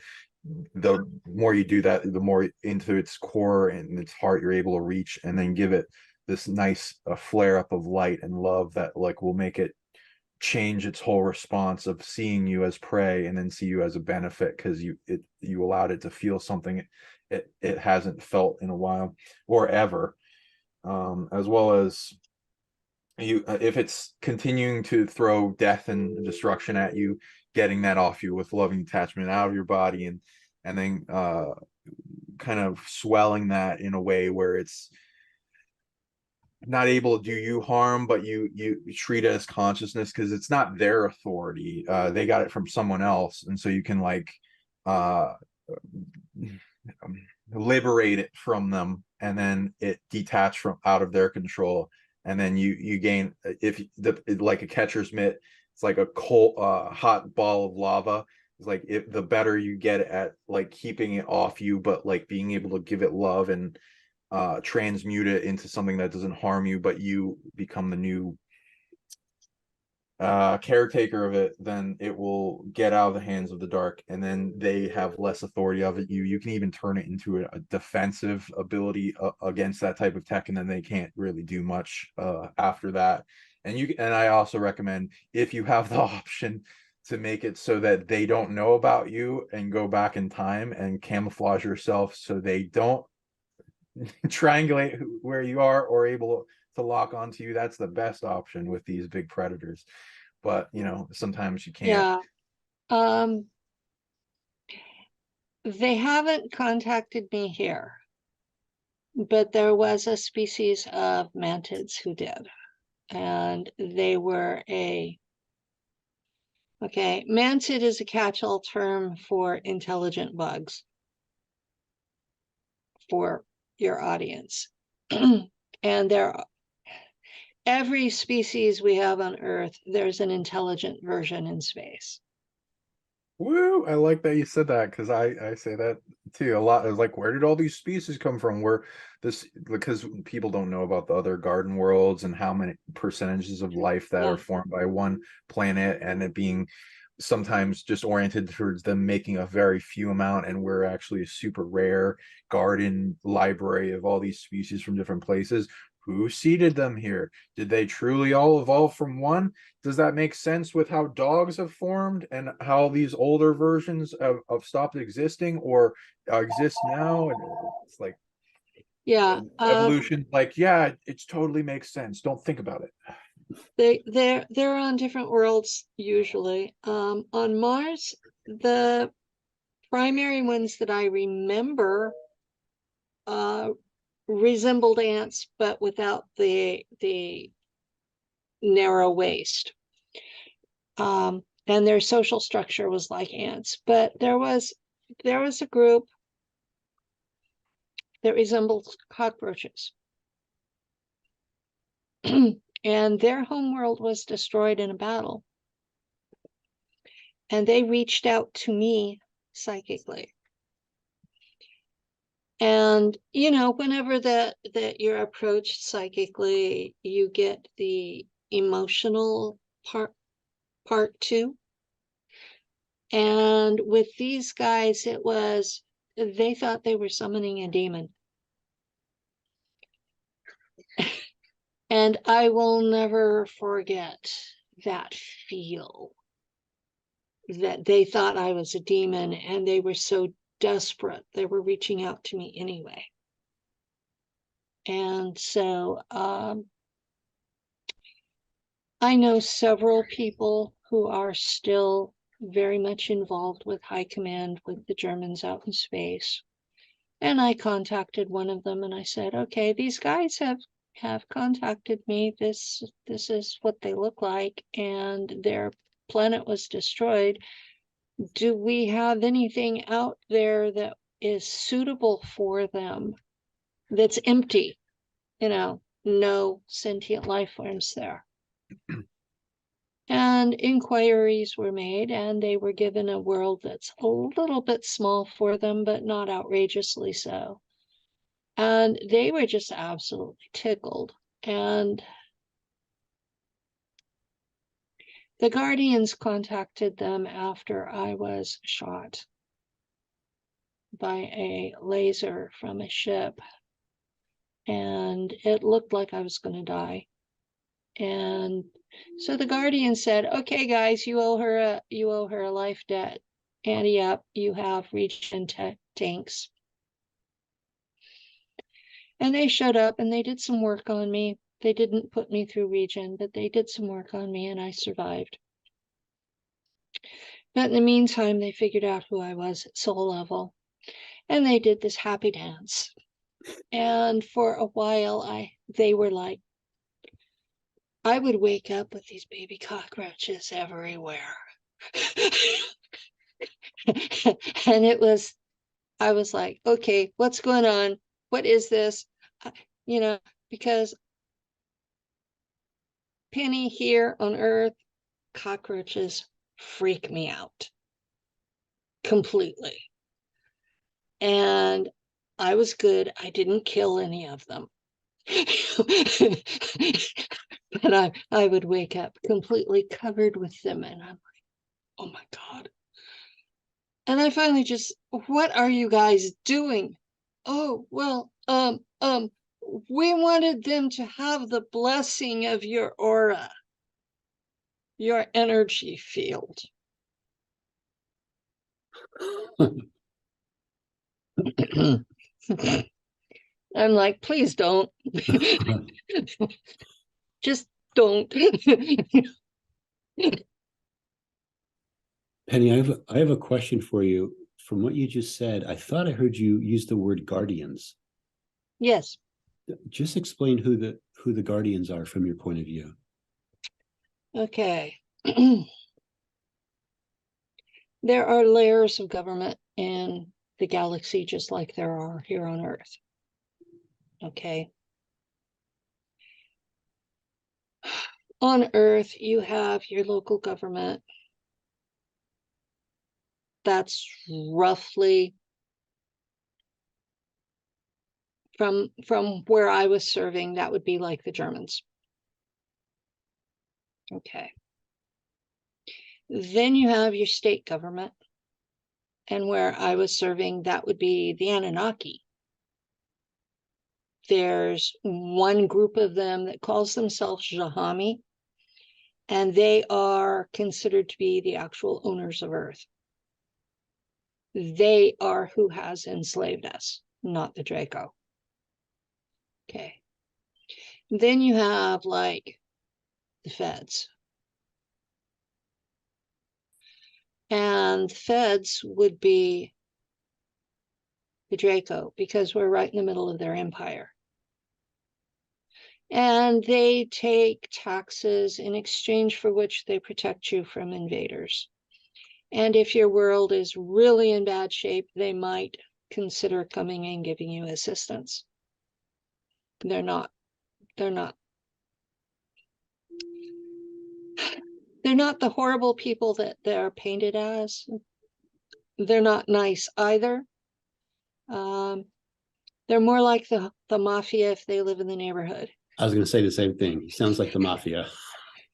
C: the more you do that, the more into its core and its heart you're able to reach, and then give it this nice flare up of light and love that like will make it change its whole response of seeing you as prey and then see you as a benefit, because you allowed it to feel something it hasn't felt in a while or ever. As well as you, if it's continuing to throw death and destruction at you, getting that off you with loving attachment out of your body, and then kind of swelling that in a way where it's not able to do you harm, but you treat it as consciousness, because it's not their authority. They got it from someone else, and so you can like liberate it from them, and then it detach from out of their control, and then you gain, if like a catcher's mitt, it's like a cold hot ball of lava. It's like, if the better you get at like keeping it off you, but like being able to give it love and transmute it into something that doesn't harm you, but you become the new caretaker of it, then it will get out of the hands of the dark, and then they have less authority of it. You can even turn it into a defensive ability against that type of tech, and then they can't really do much after that. And I also recommend, if you have the option, to make it so that they don't know about you, and go back in time and camouflage yourself so they don't triangulate where you are or able to lock onto you. That's the best option with these big predators. But sometimes you can't.
D: Yeah. They haven't contacted me here, but there was a species of mantids who did, and they were okay, mantid is a catch-all term for intelligent bugs for your audience. And every species we have on Earth, there's an intelligent version in space.
C: Woo! I like that you said that, because I say that too a lot. I was like, where did all these species come from? Because people don't know about the other garden worlds and how many percentages of life that are formed by one planet, and it being sometimes just oriented towards them making a very few amount, and we're actually a super rare garden library of all these species from different places. Who seeded them here? Did they truly all evolve from one? Does that make sense with how dogs have formed and how these older versions of stopped existing or exist now? And it's like,
D: yeah,
C: evolution, it totally makes sense. Don't think about it.
D: They're on different worlds usually. On Mars, the primary ones that I remember resembled ants, but without the narrow waist. And their social structure was like ants. But there was a group that resembled cockroaches. And their homeworld was destroyed in a battle. And they reached out to me psychically. And, whenever that you're approached psychically, you get the emotional part too. And with these guys, they thought they were summoning a demon. And I will never forget that feel that they thought I was a demon, and they were so desperate. They were reaching out to me anyway. And so I know several people who are still very much involved with high command with the Germans out in space. And I contacted one of them and I said, okay, these guys have contacted me. This is what they look like, and their planet was destroyed. Do we have anything out there that is suitable for them, that's empty? No sentient life forms there. And inquiries were made, and they were given a world that's a little bit small for them, but not outrageously so. And they were just absolutely tickled. And the Guardians contacted them after I was shot by a laser from a ship. And it looked like I was going to die. And so the Guardian said, okay, guys, you owe her a life debt. Ante up, you have regen tanks. And they showed up and they did some work on me. They didn't put me through regen, but they did some work on me, and I survived. But in the meantime, they figured out who I was at soul level, and they did this happy dance. And for a while, they were like, I would wake up with these baby cockroaches everywhere. And I was like, okay, what's going on? What is this? Because Penny here on Earth, cockroaches freak me out completely. And I was good. I didn't kill any of them. But I would wake up completely covered with them, and I'm like, oh my God. And I finally just, what are you guys doing? Oh, well, we wanted them to have the blessing of your aura, your energy field. I'm like, please don't. Just don't.
B: Penny, I have a question for you. From what you just said, I thought I heard you use the word guardians.
D: Yes.
B: Just explain who the guardians are from your point of view.
D: Okay. There are layers of government in the galaxy, just like there are here on Earth. Okay. On Earth, you have your local government. That's roughly from where I was serving, that would be like the Germans. Okay. Then you have your state government. And where I was serving, that would be the Anunnaki. There's one group of them that calls themselves Jahami, and they are considered to be the actual owners of Earth. They are who has enslaved us, not the Draco. Okay. Then you have like the feds. And the feds would be the Draco, because we're right in the middle of their empire. And they take taxes in exchange for which they protect you from invaders. And if your world is really in bad shape, they might consider coming and giving you assistance. They're not the horrible people that they're painted as. They're not nice either. They're more like the mafia if they live in the neighborhood.
B: I was going to say the same thing. He sounds like the mafia.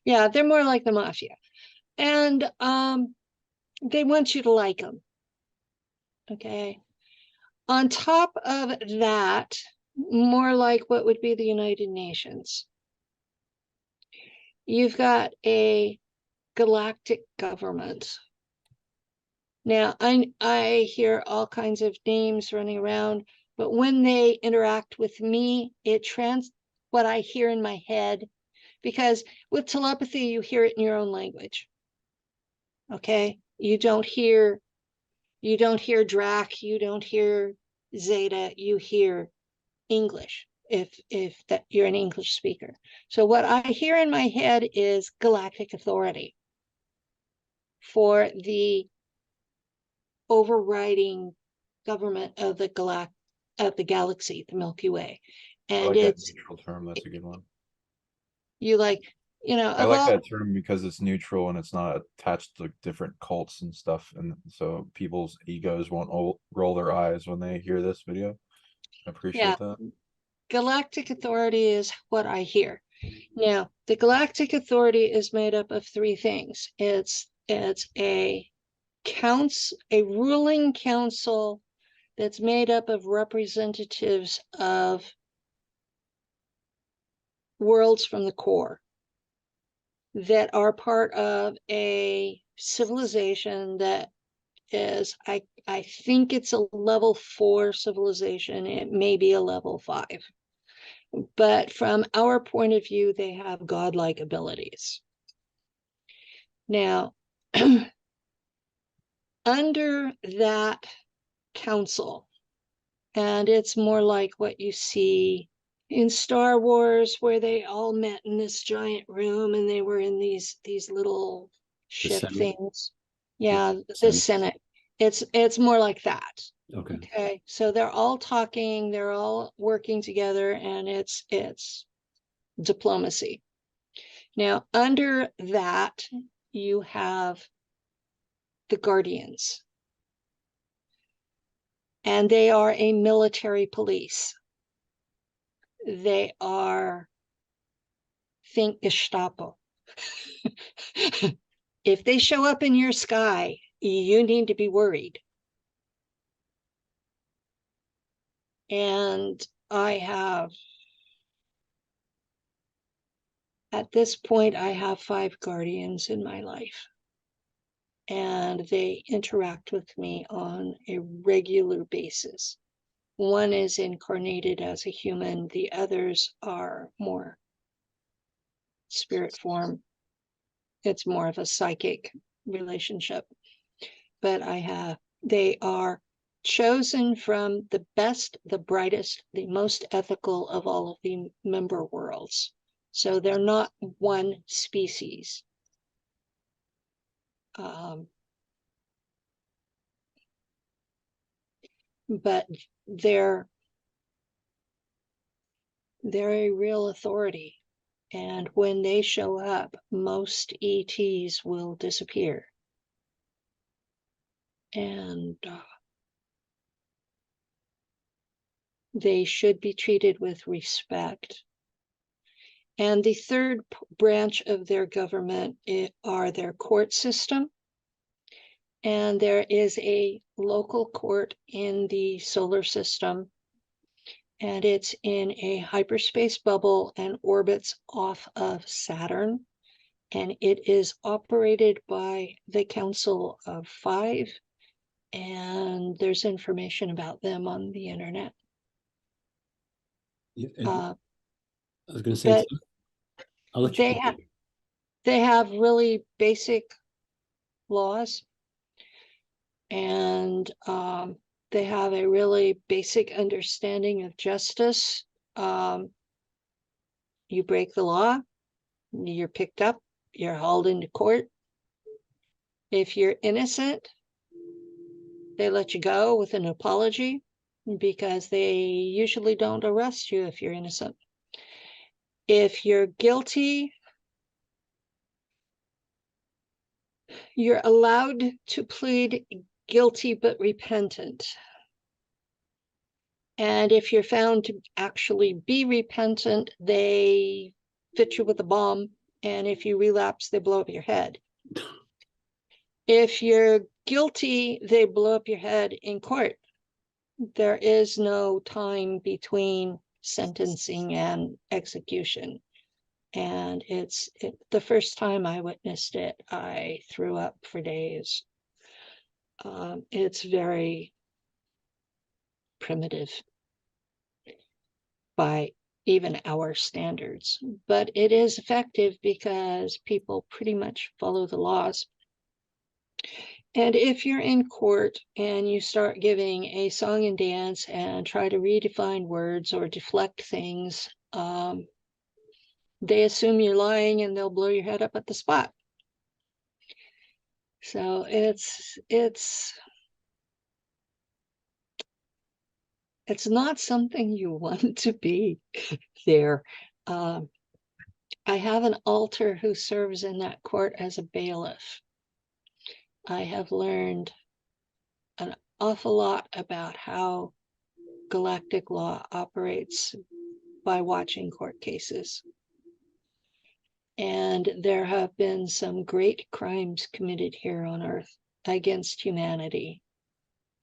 D: Yeah, they're more like the mafia. And they want you to like them. Okay. On top of that, more like what would be the United Nations, you've got a galactic government. Now, I hear all kinds of names running around, but when they interact with me, what I hear in my head, because with telepathy, you hear it in your own language. Okay? You don't hear Drac, you don't hear Zeta, you hear English if that you're an English speaker. So what I hear in my head is galactic authority for the overriding government of the galaxy, the Milky Way. And
C: I like
D: it's
C: that neutral term. That's a good one.
D: You like,
C: I like that term because it's neutral and it's not attached to different cults and stuff, and so people's egos won't roll their eyes when they hear this video. I appreciate that.
D: Galactic authority is what I hear. Now, the Galactic Authority is made up of three things. It's a ruling council that's made up of representatives of worlds from the core that are part of a civilization that is, I think it's a level 4 civilization. It may be a level 5. But from our point of view, they have godlike abilities. Now, under that council, and it's more like what you see in Star Wars, where they all met in this giant room and they were in these little ship things. Yeah, the Senate. It's more like that. Okay. So they're all talking, they're all working together, and it's diplomacy. Now, under that, you have the Guardians. And they are a military police. They are think Gestapo. If they show up in your sky, you need to be worried. And at this point, I have 5 guardians in my life. And they interact with me on a regular basis. One is incarnated as a human, the others are more spirit form. It's more of a psychic relationship. But they are chosen from the best, the brightest, the most ethical of all of the member worlds. So they're not one species. But they're a real authority. And when they show up, most ETs will disappear. And they should be treated with respect. And the third branch of their government are their court system. And there is a local court in the solar system, and it's in a hyperspace bubble and orbits off of Saturn. And it is operated by the Council of 5, and there's information about them on the internet.
B: I was going to say, I'll let you
D: they have really basic laws, and they have a really basic understanding of justice. You break the law, you're picked up, you're hauled into court. If you're innocent, they let you go with an apology, because they usually don't arrest you if you're innocent. If you're guilty, you're allowed to plead guilty but repentant. And if you're found to actually be repentant, they fit you with a bomb. And if you relapse, they blow up your head. If you're guilty, they blow up your head in court. There is no time between sentencing and execution. And the first time I witnessed it, I threw up for days. It's very primitive by even our standards, but it is effective because people pretty much follow the laws. And if you're in court and you start giving a song and dance and try to redefine words or deflect things, they assume you're lying and they'll blow your head up at the spot. So it's not something you want to be there. I have an alter who serves in that court as a bailiff. I have learned an awful lot about how galactic law operates by watching court cases. And there have been some great crimes committed here on Earth against humanity.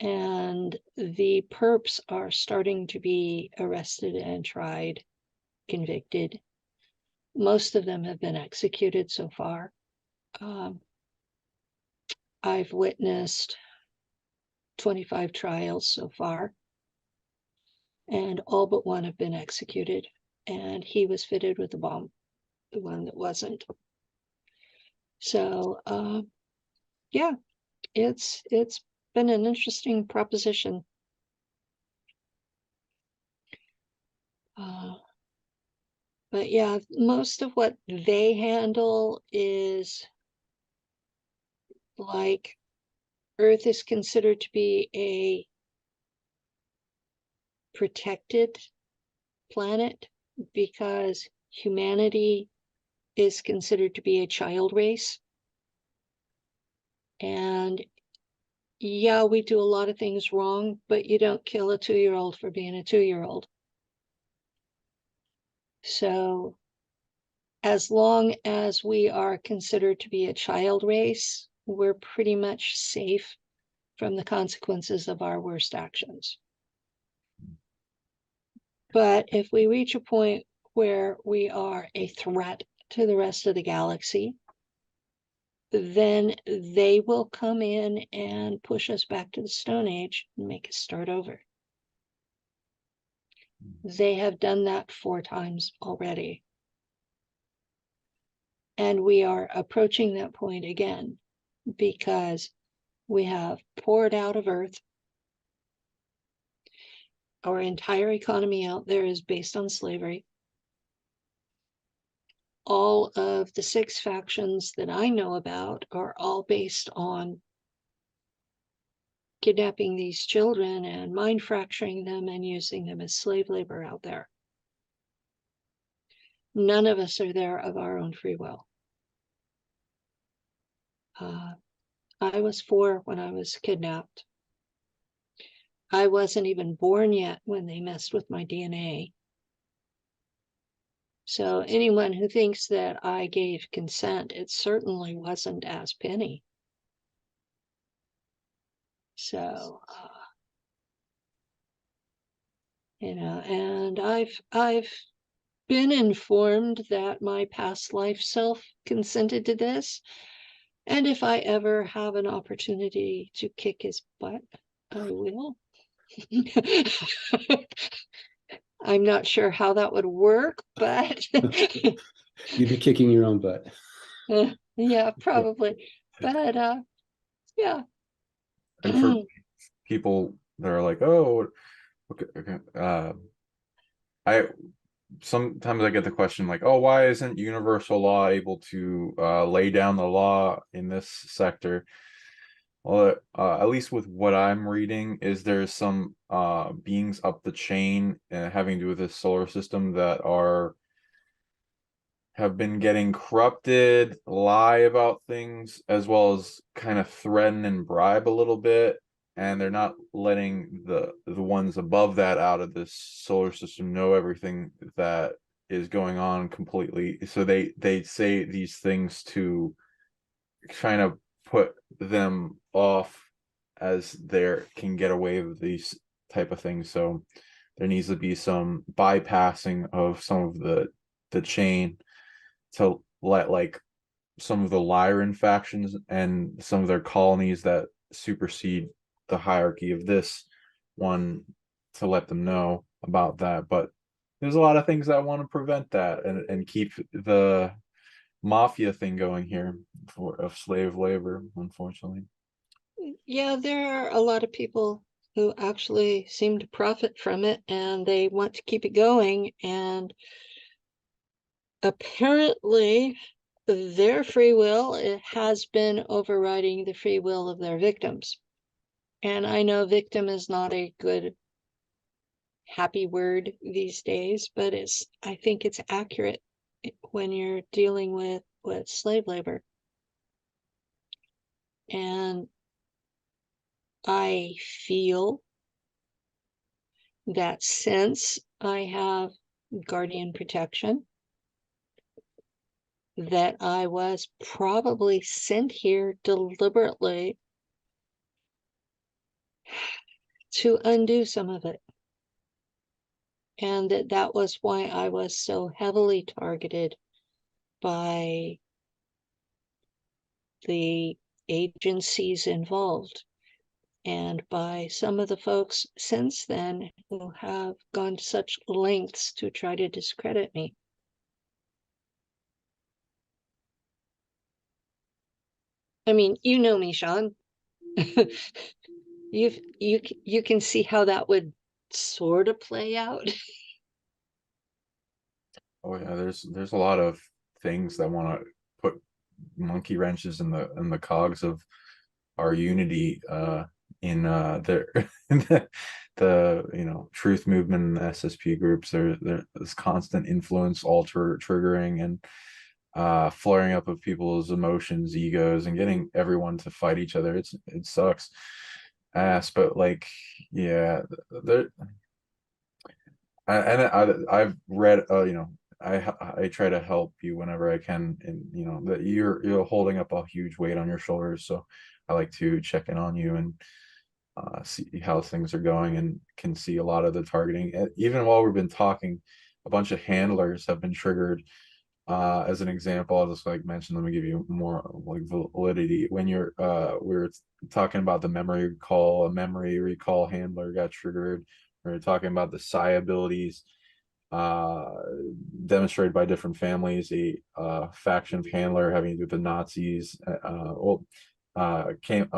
D: And the perps are starting to be arrested and tried, convicted. Most of them have been executed so far. I've witnessed 25 trials so far, and all but one have been executed. And he was fitted with a bomb, the one that wasn't. So, yeah, it's been an interesting proposition. But yeah, most of what they handle is like Earth is considered to be a protected planet because humanity is considered to be a child race. And yeah, we do a lot of things wrong, but you don't kill a 2-year-old for being a 2-year-old. So as long as we are considered to be a child race, we're pretty much safe from the consequences of our worst actions. But if we reach a point where we are a threat to the rest of the galaxy, then they will come in and push us back to the Stone Age and make us start over. They have done that 4 times already. And we are approaching that point again because we have poured out of Earth. Our entire economy out there is based on slavery. All of the 6 factions that I know about are all based on kidnapping these children and mind fracturing them and using them as slave labor out there. None of us are there of our own free will. I was 4 when I was kidnapped. I wasn't even born yet when they messed with my DNA. So anyone who thinks that I gave consent, it certainly wasn't as Penny. So, and I've been informed that my past life self consented to this. And if I ever have an opportunity to kick his butt, I will. I'm not sure how that would work, but
B: You'd be kicking your own butt.
D: Yeah, probably. But yeah.
C: And for people that are like, oh, okay, sometimes I get the question like, oh, why isn't universal law able to lay down the law in this sector? Well, at least with what I'm reading, is there's some beings up the chain having to do with this solar system that have been getting corrupted, lie about things, as well as kind of threaten and bribe a little bit, and they're not letting the ones above that out of this solar system know everything that is going on completely. So they say these things to kind of put them off as they can get away with these type of things. So there needs to be some bypassing of some of the chain to let like some of the Lyran factions and some of their colonies that supersede the hierarchy of this one, to let them know about that. But there's a lot of things that want to prevent that and keep the mafia thing going here of slave labor, unfortunately.
D: Yeah, there are a lot of people who actually seem to profit from it, and they want to keep it going, and apparently their free will, it has been overriding the free will of their victims. And I know victim is not a good happy word these days, but I think it's accurate when you're dealing with slave labor. And I feel that since I have guardian protection, that I was probably sent here deliberately to undo some of it. And that was why I was so heavily targeted by the agencies involved and by some of the folks since then who have gone to such lengths to try to discredit me. I mean, you know me, Sean. You can see how that would sort of play out.
C: Oh yeah, there's a lot of things that want to put monkey wrenches in the cogs of our unity in the truth movement and the SSP groups. There's constant influence, triggering and flaring up of people's emotions, egos, and getting everyone to fight each other. It sucks ass, but like, yeah, I've read I try to help you whenever I can, and you know that you're holding up a huge weight on your shoulders. So I like to check in on you and see how things are going, and can see a lot of the targeting. Even while we've been talking, a bunch of handlers have been triggered. As an example, I'll just like mention them and give you more like validity. When we're talking about the memory recall, a memory recall handler got triggered. We're talking about the psi abilities demonstrated by different families. A faction handler having to do with the Nazis came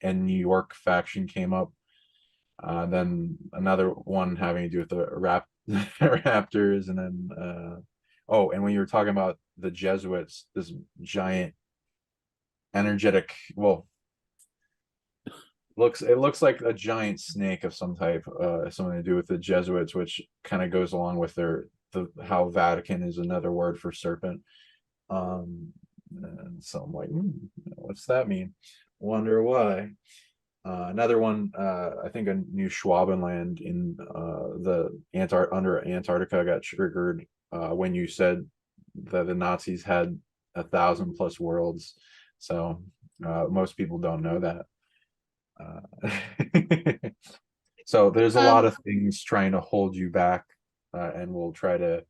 C: and New York faction came up. Then another one having to do with the Raptors, and then oh, and when you were talking about the Jesuits, this giant energetic, well, it looks like a giant snake of some type, something to do with the Jesuits, which kind of goes along with how Vatican is another word for serpent. And so I'm like, what's that mean? Wonder why. Another one, I think a new Schwabenland in under Antarctica got triggered when you said that the Nazis had 1,000+ worlds. So most people don't know that. So there's a lot of things trying to hold you back, and will try to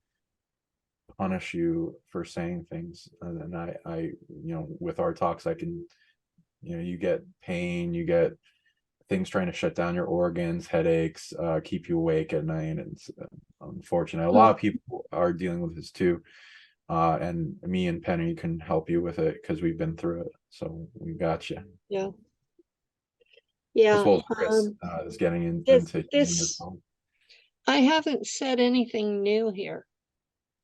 C: punish you for saying things. And I, with our talks, I can, you get pain, you get things trying to shut down your organs, headaches, keep you awake at night. And it's unfortunate. A lot of people are dealing with this too. And me and Penny can help you with it because we've been through it. So we got you.
D: Yeah.
C: As well as Chris is getting into
D: this. I haven't said anything new here.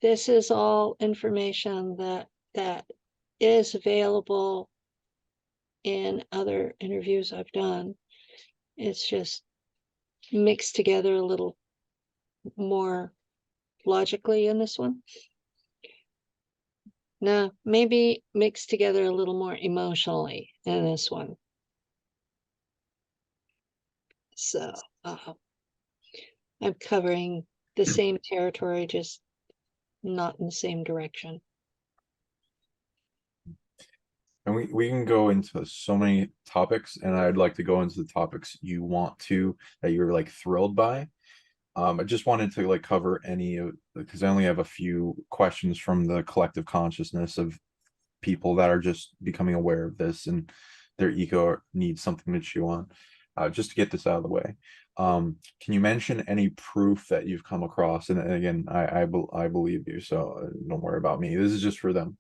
D: This is all information that is available in other interviews I've done. It's just mixed together a little more logically in this one. No, maybe mixed together a little more emotionally in this one. So I'm covering the same territory, just not in the same direction.
C: And we can go into so many topics, and I'd like to go into the topics you want to, that you're like thrilled by. I just wanted to like cover any of, because I only have a few questions from the collective consciousness of people that are just becoming aware of this, and their ego needs something to chew on. Just to get this out of the way, can you mention any proof that you've come across? And again, I believe you, so don't worry about me. This is just for them.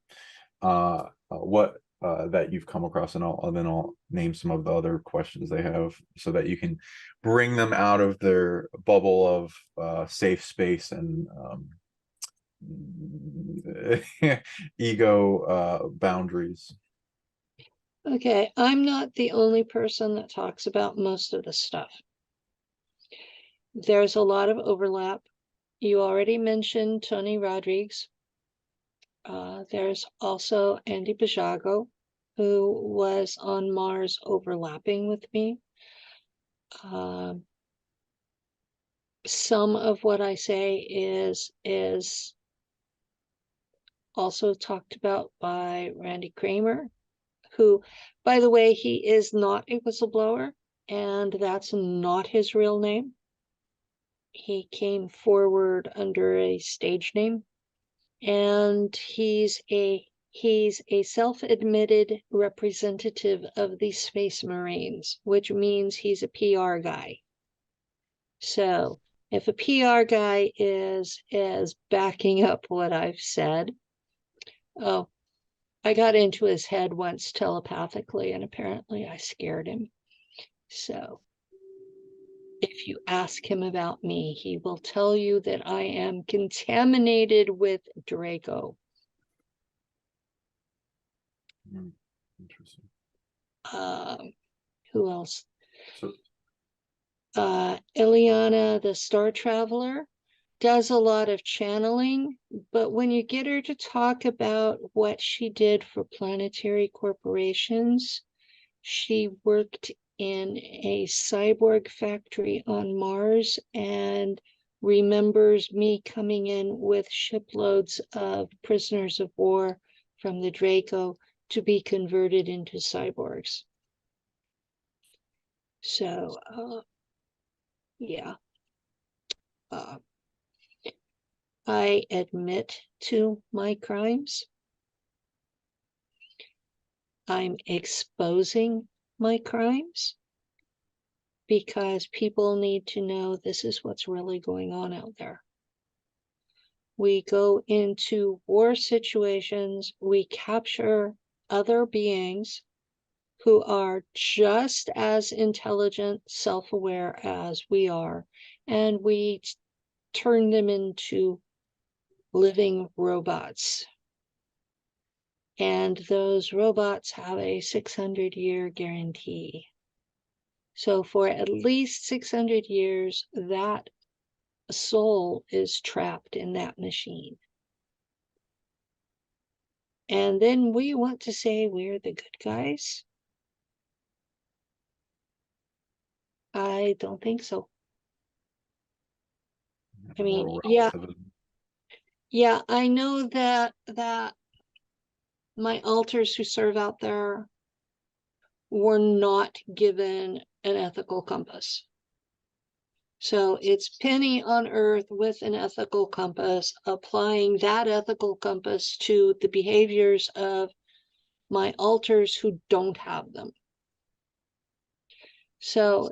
C: What that you've come across, and then I'll name some of the other questions they have, so that you can bring them out of their bubble of safe space and ego boundaries.
D: Okay, I'm not the only person that talks about most of the stuff. There's a lot of overlap. You already mentioned Tony Rodriguez. There's also Andy Bajago, who was on Mars overlapping with me. Some of what I say is also talked about by Randy Kramer, who, by the way, he is not a whistleblower, and that's not his real name. He came forward under a stage name, and he's a self-admitted representative of the Space Marines, which means he's a PR guy. So if a PR guy is backing up what I've said, oh, I got into his head once telepathically, and apparently I scared him. So if you ask him about me, he will tell you that I am contaminated with Draco.
C: Interesting.
D: Who else?
C: So,
D: Ileana, the Star Traveler, does a lot of channeling, but when you get her to talk about what she did for planetary corporations, she worked in a cyborg factory on Mars and remembers me coming in with shiploads of prisoners of war from the Draco to be converted into cyborgs. So, yeah. I admit to my crimes. I'm exposing my crimes because people need to know this is what's really going on out there. We go into war situations, we capture other beings who are just as intelligent, self-aware as we are, and we turn them into living robots. And those robots have a 600-year guarantee. So for at least 600 years, that soul is trapped in that machine. And then we want to say we're the good guys? I don't think so. I mean,
C: Moral
D: yeah,
C: relativism.
D: yeah, I know that my alters who serve out there were not given an ethical compass. So it's Penny on Earth with an ethical compass, applying that ethical compass to the behaviors of my alters who don't have them. So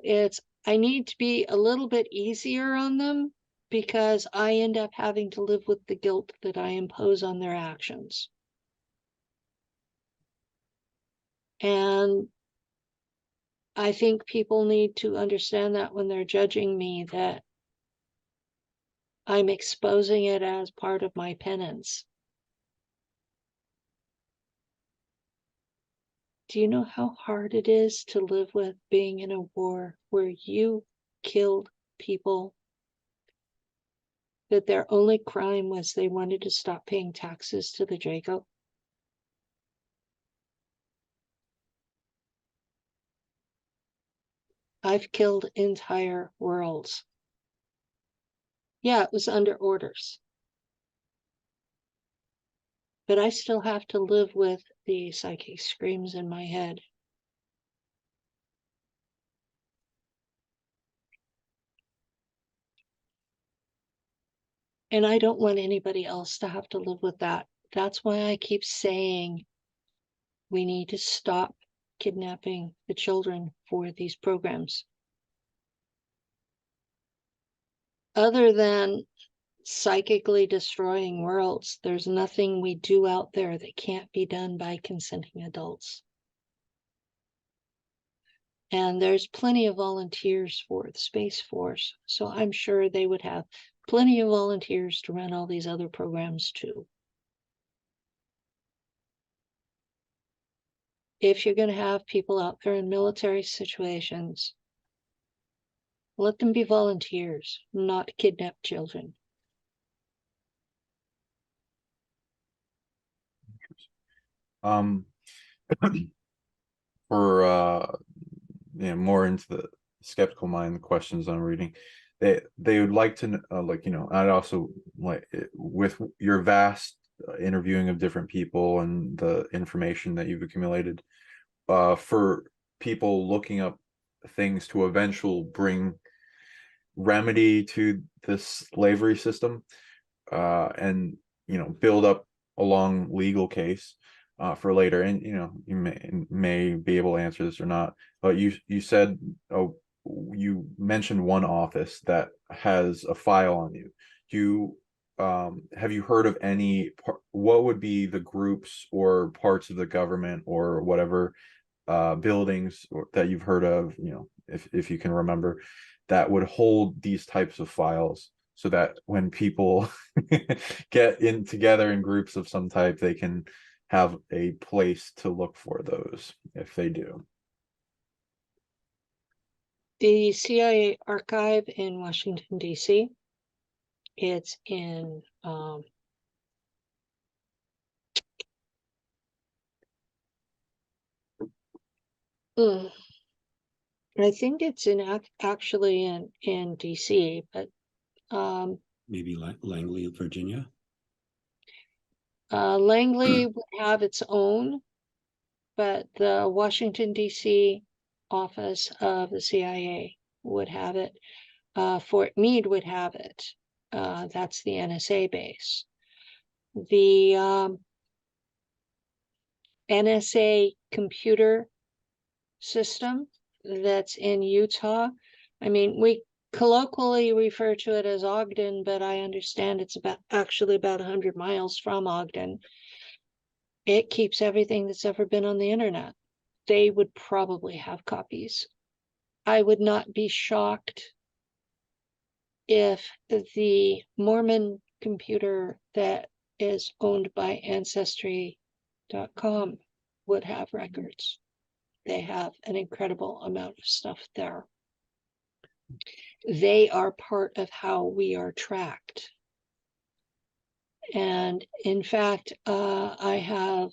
D: I need to be a little bit easier on them because I end up having to live with the guilt that I impose on their actions. And I think people need to understand that when they're judging me, that I'm exposing it as part of my penance. Do you know how hard it is to live with being in a war where you killed people, that their only crime was they wanted to stop paying taxes to the Draco? I've killed entire worlds. Yeah, it was under orders. But I still have to live with the psychic screams in my head. And I don't want anybody else to have to live with that. That's why I keep saying we need to stop kidnapping the children for these programs. Other than psychically destroying worlds, there's nothing we do out there that can't be done by consenting adults. And there's plenty of volunteers for the Space Force, so I'm sure they would have plenty of volunteers to run all these other programs too. If you're going to have people out there in military situations, let them be volunteers, not kidnap children.
C: For more into the skeptical mind, the questions I'm reading, they would like to know, I'd also like, with your vast interviewing of different people and the information that you've accumulated, for people looking up things to eventually bring remedy to this slavery system, and build up a long legal case for later. And you may be able to answer this or not, but you said, you mentioned one office that has a file on you. Have you heard of any what would be the groups or parts of the government or whatever buildings that you've heard of, if you can remember, that would hold these types of files, so that when people get in together in groups of some type, they can have a place to look for those if they do?
D: The CIA archive in Washington, D.C. It's in I think it's in actually in DC, but
B: Maybe Langley, Virginia.
D: Langley would have its own, but the Washington, D.C. office of the CIA would have it. Fort Meade would have it. That's the NSA base. The NSA computer system that's in Utah, I mean, we colloquially refer to it as Ogden, but I understand it's actually about 100 miles from Ogden. It keeps everything that's ever been on the internet. They would probably have copies. I would not be shocked if the Mormon computer that is owned by Ancestry.com would have records. They have an incredible amount of stuff there. They are part of how we are tracked. And in fact, I have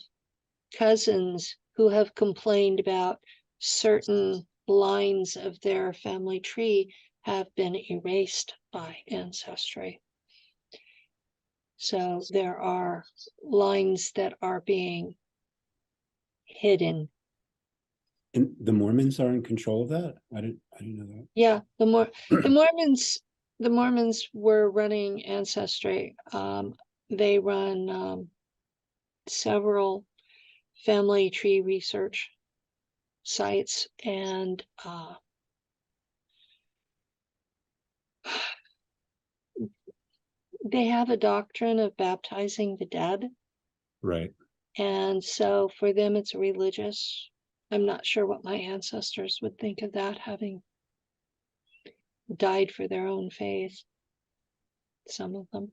D: cousins who have complained about certain lines of their family tree have been erased by Ancestry. So there are lines that are being hidden.
B: And the Mormons are in control of that? I didn't know that.
D: Yeah, the Mormons were running Ancestry. They run several family tree research sites, and they have a doctrine of baptizing the dead.
B: Right.
D: And so for them, it's religious. I'm not sure what my ancestors would think of that, having died for their own faith, some of them.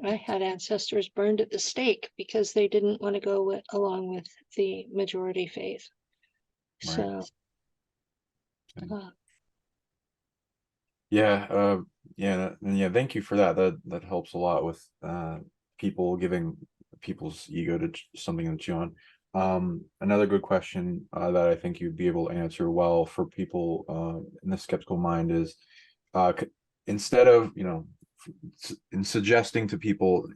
D: I had ancestors burned at the stake because they didn't want to go along with the majority faith.
C: Right.
D: So,
C: yeah. Thank you for that. That helps a lot with people giving people's ego to something to chew on. Another good question that I think you'd be able to answer well for people in the skeptical mind is, instead of, in suggesting to people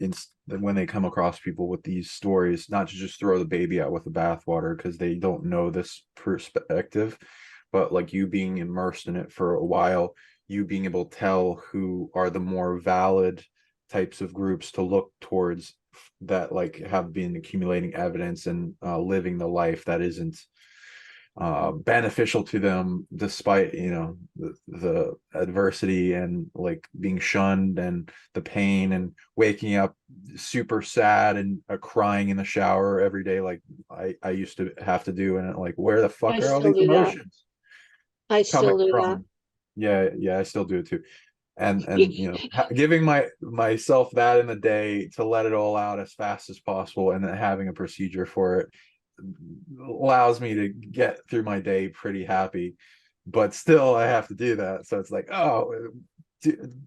C: when they come across people with these stories, not to just throw the baby out with the bathwater because they don't know this perspective, but like you being immersed in it for a while, you being able to tell who are the more valid types of groups to look towards that, like, have been accumulating evidence and living the life that isn't beneficial to them, despite the adversity and like being shunned and the pain and waking up super sad and crying in the shower every day, like I used to have to do. And like, where the fuck are all these emotions
D: coming
C: from? Yeah, I still do it too. And giving myself that in the day to let it all out as fast as possible, and then having a procedure for it allows me to get through my day pretty happy. But still, I have to do that. So it's like, oh,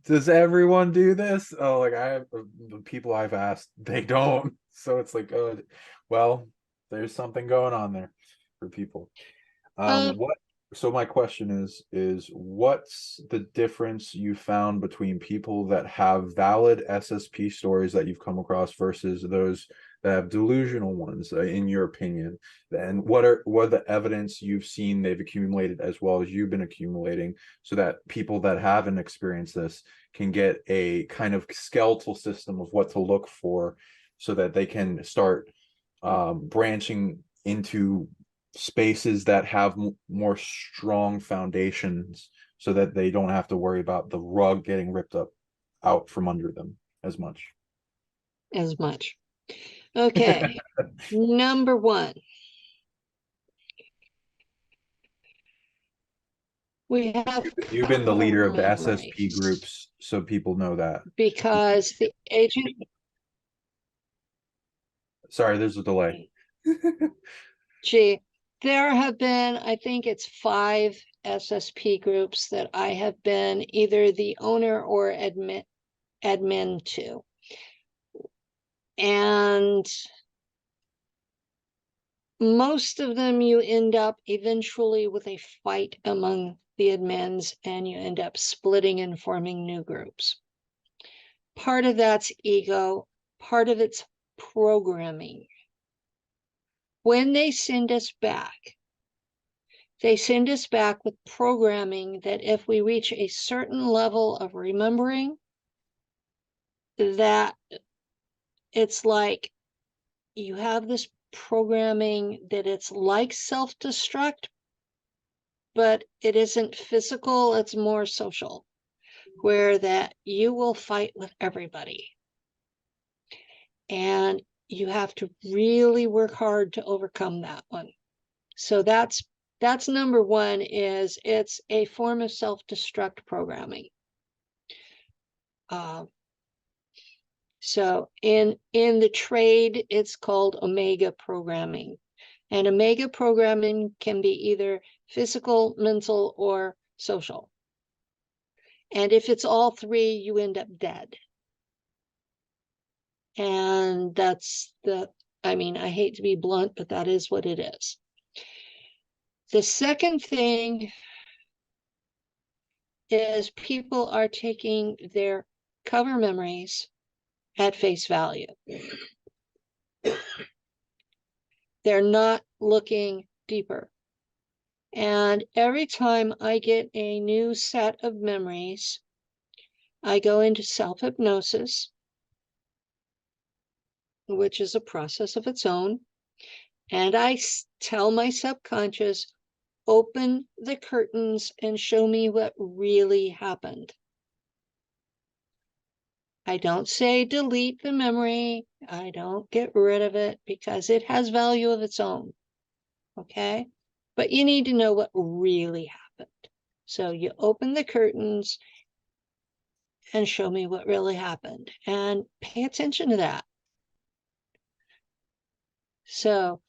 C: does everyone do this? Oh, like the people I've asked, they don't. So it's like, oh, well, there's something going on there for people. So my question is what's the difference you found between people that have valid SSP stories that you've come across versus those that have delusional ones, in your opinion? And what are the evidence you've seen they've accumulated as well as you've been accumulating, so that people that haven't experienced this can get a kind of skeletal system of what to look for, so that they can start branching into spaces that have more strong foundations, so that they don't have to worry about the rug getting ripped up out from under them as much.
D: Okay. Number one, we have,
C: you've been the leader of the SSP groups, so people know that,
D: because the agent,
C: sorry, there's a delay.
D: gee, there have been, I think it's 5 SSP groups that I have been either the owner or admin to. And most of them, you end up eventually with a fight among the admins, and you end up splitting and forming new groups. Part of that's ego, part of it's programming. When they send us back with programming that if we reach a certain level of remembering, that it's like you have this programming that it's like self-destruct, but it isn't physical, it's more social, where that you will fight with everybody. And you have to really work hard to overcome that one. So that's number one, is it's a form of self-destruct programming. So in the trade, it's called omega programming. And omega programming can be either physical, mental, or social. And if it's all three, you end up dead. And that's I hate to be blunt, but that is what it is. The second thing is people are taking their cover memories at face value. They're not looking deeper. And every time I get a new set of memories, I go into self-hypnosis, which is a process of its own. And I tell my subconscious, open the curtains and show me what really happened. I don't say delete the memory. I don't get rid of it because it has value of its own. Okay? But you need to know what really happened. So you open the curtains and show me what really happened. And pay attention to that. So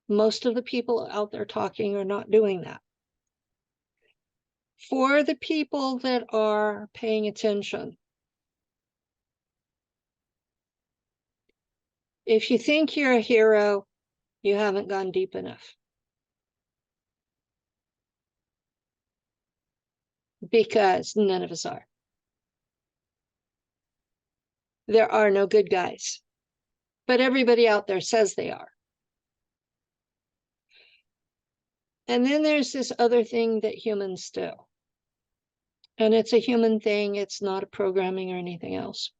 D: most of the people out there talking are not doing that. For the people that are paying attention, if you think you're a hero, you haven't gone deep enough. Because none of us are. There are no good guys, but everybody out there says they are. And then there's this other thing that humans do. And it's a human thing. It's not a programming or anything else.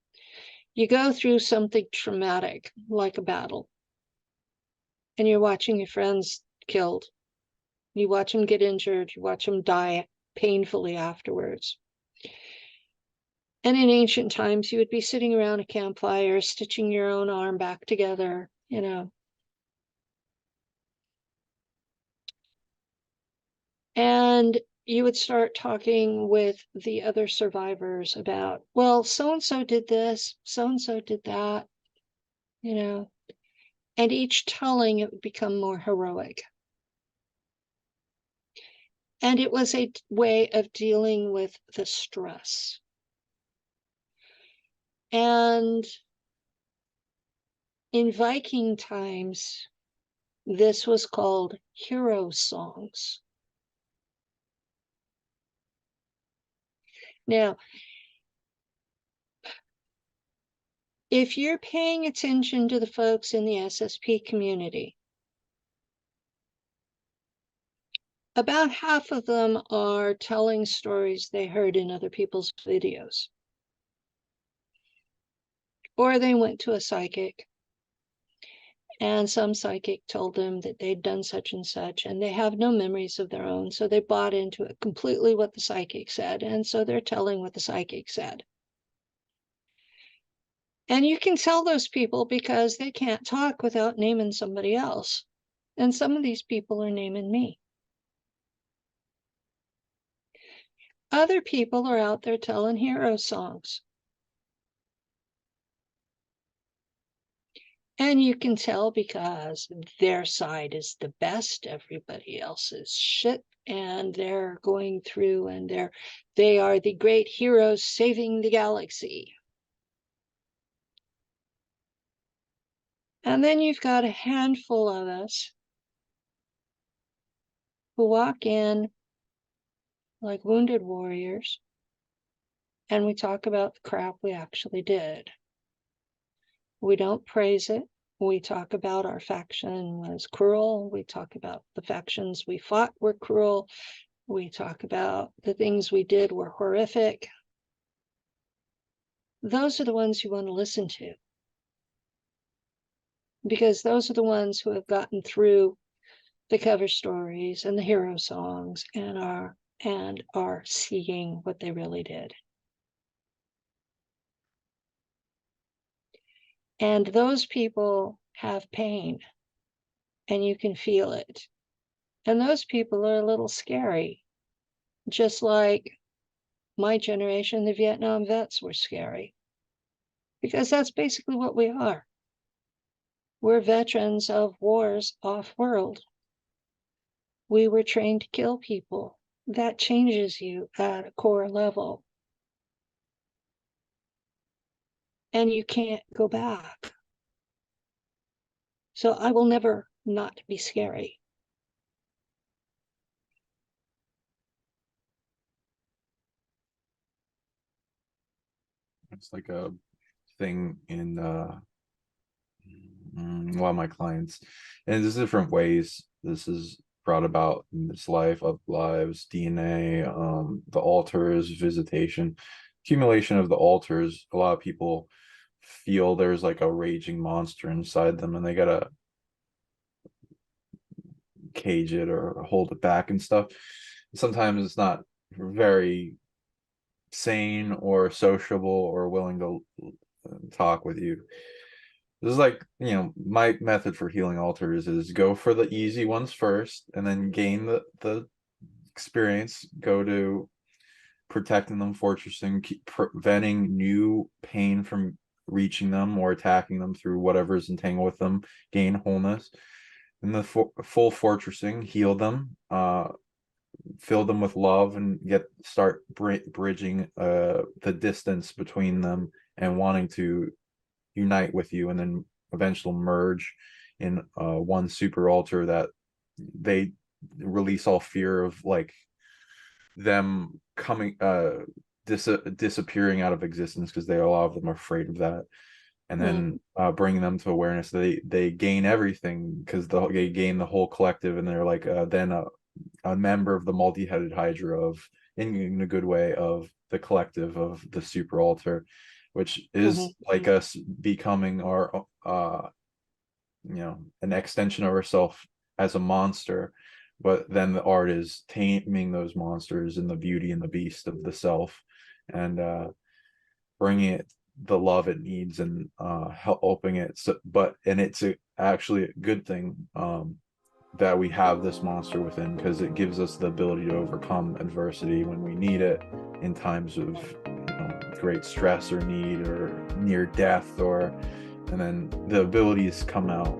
D: You go through something traumatic, like a battle, and you're watching your friends killed. You watch them get injured. You watch them die painfully afterwards. And in ancient times, you would be sitting around a campfire, stitching your own arm back together, you know. And you would start talking with the other survivors about, well, so-and-so did this, so-and-so did that, you know. And each telling, it would become more heroic. And it was a way of dealing with the stress. And in Viking times, this was called hero songs. Now, if you're paying attention to the folks in the SSP community, about half of them are telling stories they heard in other people's videos. Or they went to a psychic, and some psychic told them that they'd done such and such, and they have no memories of their own, so they bought into it completely what the psychic said, and so they're telling what the psychic said. And you can tell those people because they can't talk without naming somebody else. And some of these people are naming me. Other people are out there telling hero songs. And you can tell because their side is the best, everybody else is shit, and they're going through and they are the great heroes saving the galaxy. And then you've got a handful of us who walk in like wounded warriors, and we talk about the crap we actually did. We don't praise it. We talk about our faction was cruel. We talk about the factions we fought were cruel. We talk about the things we did were horrific. Those are the ones you want to listen to, because those are the ones who have gotten through the cover stories and the hero songs and are seeing what they really did. And those people have pain, and you can feel it. And those people are a little scary, just like my generation, the Vietnam vets, were scary, because that's basically what we are. We're veterans of wars off-world. We were trained to kill people. That changes you at a core level. And you can't go back. So I will never not be scary.
C: It's like a thing in a lot of my clients, and there's different ways this is brought about in this life of lives, DNA, the altars, visitation, accumulation of the altars. A lot of people feel there's like a raging monster inside them, and they gotta cage it or hold it back and stuff. Sometimes it's not very sane or sociable or willing to talk with you. This is like, my method for healing altars is go for the easy ones first, and then gain the experience, go to protecting them, fortressing, preventing new pain from reaching them or attacking them through whatever's entangled with them, gain wholeness. And the full fortressing, heal them, fill them with love, and start bridging the distance between them and wanting to unite with you, and then eventually merge in one super altar that they release all fear of, like, them coming disappearing out of existence, because a lot of them are afraid of that. And then bringing them to awareness, they gain everything, because they gain the whole collective, and they're like then a member of the multi-headed hydra of, in a good way, of the collective of the super altar, which is like us becoming our an extension of ourselves as a monster. But then the art is taming those monsters and the beauty and the beast of the self, and bringing it the love it needs, and helping it. And it's actually a good thing that we have this monster within, because it gives us the ability to overcome adversity when we need it, in times of great stress or need or near death, and then the abilities come out